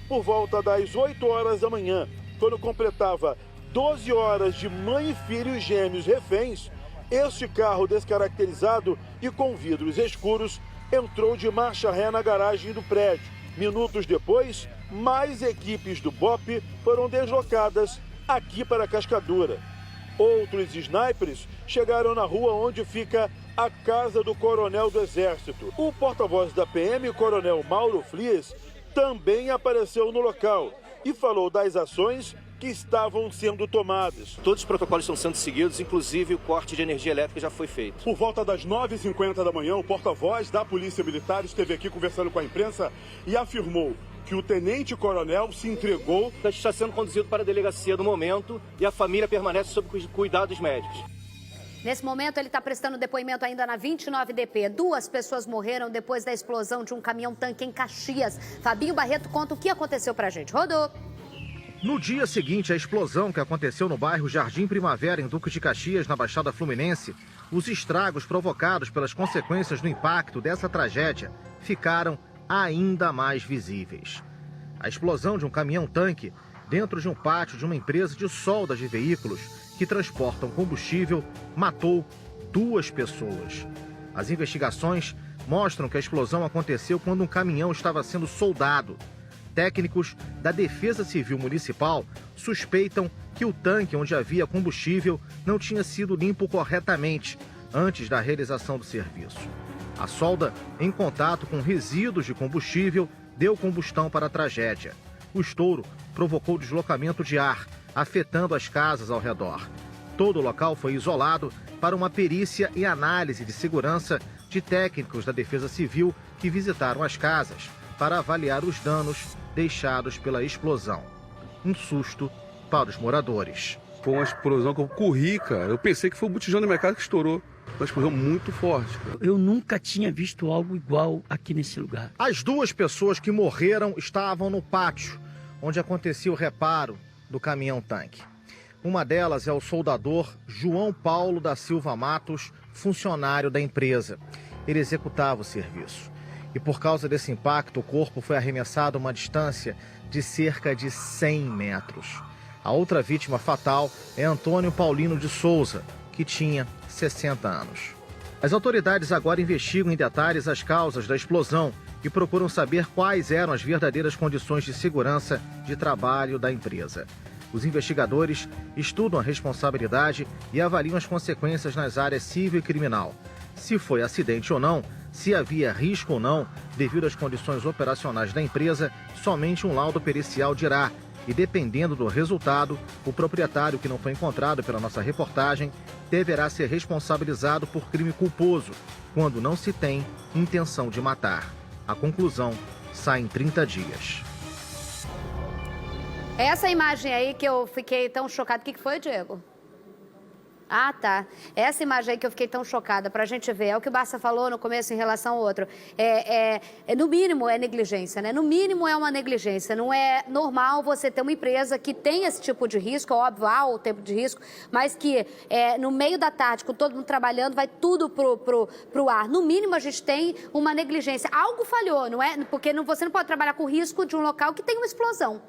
Por volta das 8 horas da manhã, quando completava 12 horas de mãe e filho gêmeos reféns, este carro descaracterizado e com vidros escuros entrou de marcha ré na garagem do prédio. Minutos depois, mais equipes do BOPE foram deslocadas aqui para a Cascadura. Outros snipers chegaram na rua onde fica a casa do coronel do Exército. O porta-voz da PM, o coronel Mauro Flies, também apareceu no local e falou das ações que estavam sendo tomadas. Todos os protocolos estão sendo seguidos, inclusive o corte de energia elétrica já foi feito. Por volta das 9h50 da manhã, o porta-voz da Polícia Militar esteve aqui conversando com a imprensa e afirmou que o tenente-coronel se entregou. Está sendo conduzido para a delegacia no momento e a família permanece sob cuidados médicos. Nesse momento, ele está prestando depoimento ainda na 29DP. 2 pessoas morreram depois da explosão de um caminhão-tanque em Caxias. Fabinho Barreto conta o que aconteceu pra gente. Rodou! No dia seguinte à explosão que aconteceu no bairro Jardim Primavera, em Duque de Caxias, na Baixada Fluminense, os estragos provocados pelas consequências do impacto dessa tragédia ficaram ainda mais visíveis. A explosão de um caminhão-tanque dentro de um pátio de uma empresa de soldas de veículos que transportam combustível matou 2 pessoas. As investigações mostram que a explosão aconteceu quando um caminhão estava sendo soldado. Técnicos da Defesa Civil Municipal suspeitam que o tanque onde havia combustível não tinha sido limpo corretamente antes da realização do serviço. A solda, em contato com resíduos de combustível, deu combustão para a tragédia. O estouro provocou deslocamento de ar, afetando as casas ao redor. Todo o local foi isolado para uma perícia e análise de segurança de técnicos da Defesa Civil que visitaram as casas para avaliar os danos deixados pela explosão. Um susto para os moradores. Foi uma explosão que eu corri, cara. Eu pensei que foi o botijão do mercado que estourou. Uma explosão muito forte. Eu nunca tinha visto algo igual aqui nesse lugar. As 2 pessoas que morreram estavam no pátio, onde acontecia o reparo do caminhão-tanque. Uma delas é o soldador João Paulo da Silva Matos, funcionário da empresa. Ele executava o serviço. E por causa desse impacto, o corpo foi arremessado a uma distância de cerca de 100 metros. A outra vítima fatal é Antônio Paulino de Souza, que tinha 60 anos. As autoridades agora investigam em detalhes as causas da explosão e procuram saber quais eram as verdadeiras condições de segurança de trabalho da empresa. Os investigadores estudam a responsabilidade e avaliam as consequências nas áreas civil e criminal. Se foi acidente ou não, se havia risco ou não, devido às condições operacionais da empresa, somente um laudo pericial dirá. E dependendo do resultado, o proprietário que não foi encontrado pela nossa reportagem deverá ser responsabilizado por crime culposo, quando não se tem intenção de matar. A conclusão sai em 30 dias. Essa imagem aí que eu fiquei tão chocado, o que foi, Diego? Ah, tá. Essa imagem aí que eu fiquei tão chocada, pra gente ver, é o que o Barça falou no começo em relação ao outro. No mínimo é negligência, né? No mínimo é uma negligência. Não é normal você ter uma empresa que tem esse tipo de risco, óbvio, há o tempo de risco, mas que no meio da tarde, com todo mundo trabalhando, vai tudo pro ar. No mínimo a gente tem uma negligência. Algo falhou, não é? Porque você não pode trabalhar com risco de um local que tem uma explosão.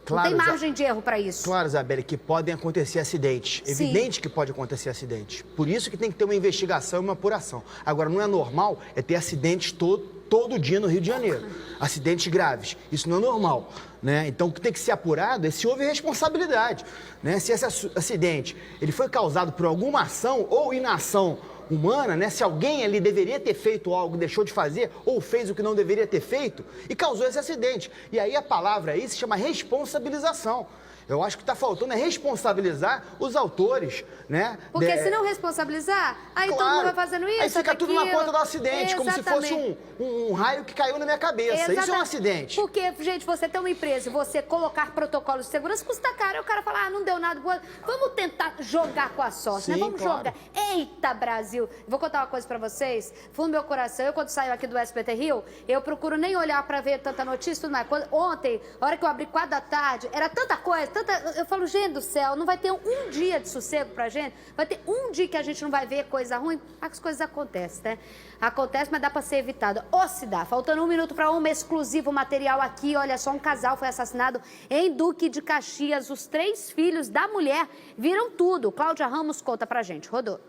Claro, não tem margem de erro para isso. Claro, Isabelle, que podem acontecer acidentes. Sim. Evidente que pode acontecer acidentes. Por isso que tem que ter uma investigação e uma apuração. Agora, não é normal ter acidentes todo dia no Rio de Janeiro. Acidentes graves. Isso não é normal, né? Então, o que tem que ser apurado é se houve responsabilidade, né? Se esse acidente ele foi causado por alguma ação ou inação humana, né? Se alguém ali deveria ter feito algo, deixou de fazer, ou fez o que não deveria ter feito e causou esse acidente. E aí a palavra aí se chama responsabilização. Eu acho que está faltando é responsabilizar os autores, né? Porque se não responsabilizar, aí Claro. todo mundo vai fazendo isso, Aí fica tudo na aquilo. conta do acidente, como se fosse um raio que caiu na minha cabeça. Isso é um acidente. Porque, gente, você tem uma empresa e você colocar protocolos de segurança custa caro. Aí o cara fala, não deu nada. Vamos tentar jogar com a sorte, né? Sim, Vamos claro. jogar. Eita, Brasil! Vou contar uma coisa pra vocês. Fundo meu coração. Eu, quando saio aqui do SBT Rio, eu procuro nem olhar pra ver tanta notícia e tudo mais. Ontem, a hora que eu abri 4 da tarde, era tanta coisa, eu falo, gente do céu, não vai ter um dia de sossego pra gente? Vai ter um dia que a gente não vai ver coisa ruim? As coisas acontecem, né? Acontece, mas dá pra ser evitado. Ou se dá. Faltando 1 minuto pra uma, exclusivo material aqui. Olha só, um casal foi assassinado em Duque de Caxias. Os 3 filhos da mulher viram tudo. Cláudia Ramos conta pra gente. Rodou.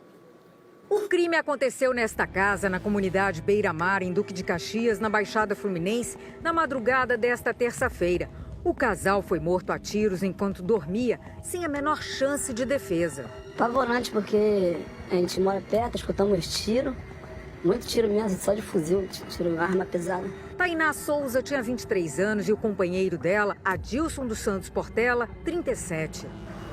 O crime aconteceu nesta casa, na comunidade Beira Mar, em Duque de Caxias, na Baixada Fluminense, na madrugada desta terça-feira. O casal foi morto a tiros enquanto dormia, sem a menor chance de defesa. Apavorante, porque a gente mora perto, escutamos tiro, muito tiro mesmo, só de fuzil, tiro, arma pesada. Tainá Souza tinha 23 anos e o companheiro dela, Adilson dos Santos Portela, 37.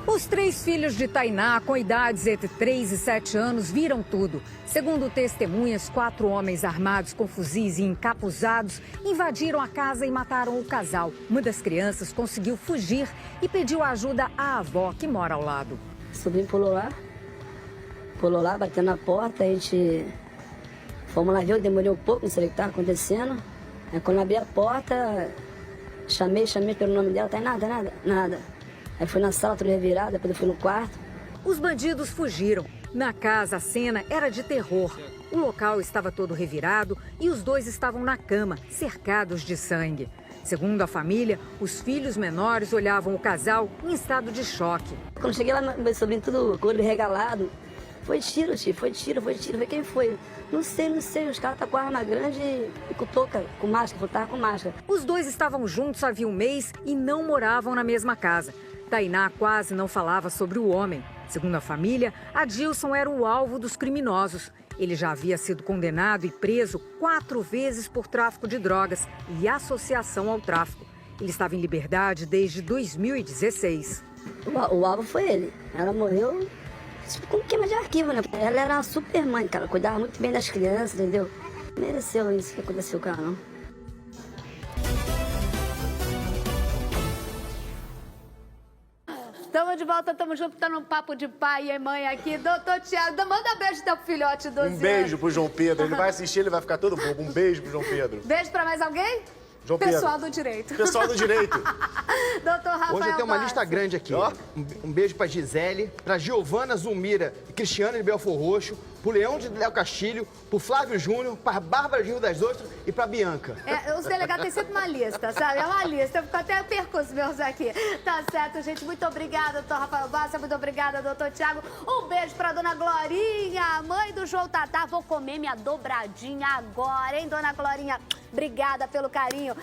Os 3 filhos de Tainá, com idades entre 3 e 7 anos, viram tudo. Segundo testemunhas, 4 homens armados com fuzis e encapuzados invadiram a casa e mataram o casal. Uma das crianças conseguiu fugir e pediu ajuda à avó, que mora ao lado. O sobrinho pulou lá, bateu na porta, a gente fomos lá ver, demorei um pouco, não sei o que estava acontecendo. Aí quando abri a porta, chamei pelo nome dela, Tainá, nada. Aí fui na sala, tudo revirado, depois eu fui no quarto. Os bandidos fugiram. Na casa, a cena era de terror. O local estava todo revirado e os 2 estavam na cama, cercados de sangue. Segundo a família, os filhos menores olhavam o casal em estado de choque. Quando cheguei lá, meu sobrinho tudo com o olho regalado. Foi tiro, tio, foi tiro. Falei, quem foi? Não sei, os caras tá com arma grande e com touca, com máscara, tava com máscara. Os 2 estavam juntos havia 1 mês e não moravam na mesma casa. Tainá quase não falava sobre o homem. Segundo a família, Adilson era o alvo dos criminosos. Ele já havia sido condenado e preso 4 vezes por tráfico de drogas e associação ao tráfico. Ele estava em liberdade desde 2016. O alvo foi ele. Ela morreu com queima de arquivo, né? Ela era uma super mãe, cara. Cuidava muito bem das crianças, entendeu? Mereceu isso que aconteceu com ela, não. Tamo de volta, tamo junto, tá num papo de pai e mãe aqui. Doutor Tiago, manda beijo pro filhote do Um beijo pro João Pedro. Ele vai assistir, ele vai ficar todo bobo. Um beijo pro João Pedro. Beijo pra mais alguém? João Pedro. Pessoal do direito. Pessoal do direito. Doutor Rafael Hoje eu tenho uma Bassi. lista grande aqui. Um beijo pra Gisele, pra Giovana Zulmira e Cristiano de Belfor Roxo, pro Leão de Léo Castilho, pro Flávio Júnior, pra Bárbara de Rio das Ostras e pra Bianca. Os delegados têm sempre uma lista, sabe? É uma lista. Eu até perco os meus aqui. Tá certo, gente. Muito obrigada, doutor Rafael Bassi. Muito obrigada, doutor Tiago. Um beijo pra dona Glorinha, mãe do João Tatá. Vou comer minha dobradinha agora, hein, dona Glorinha? Obrigada pelo carinho.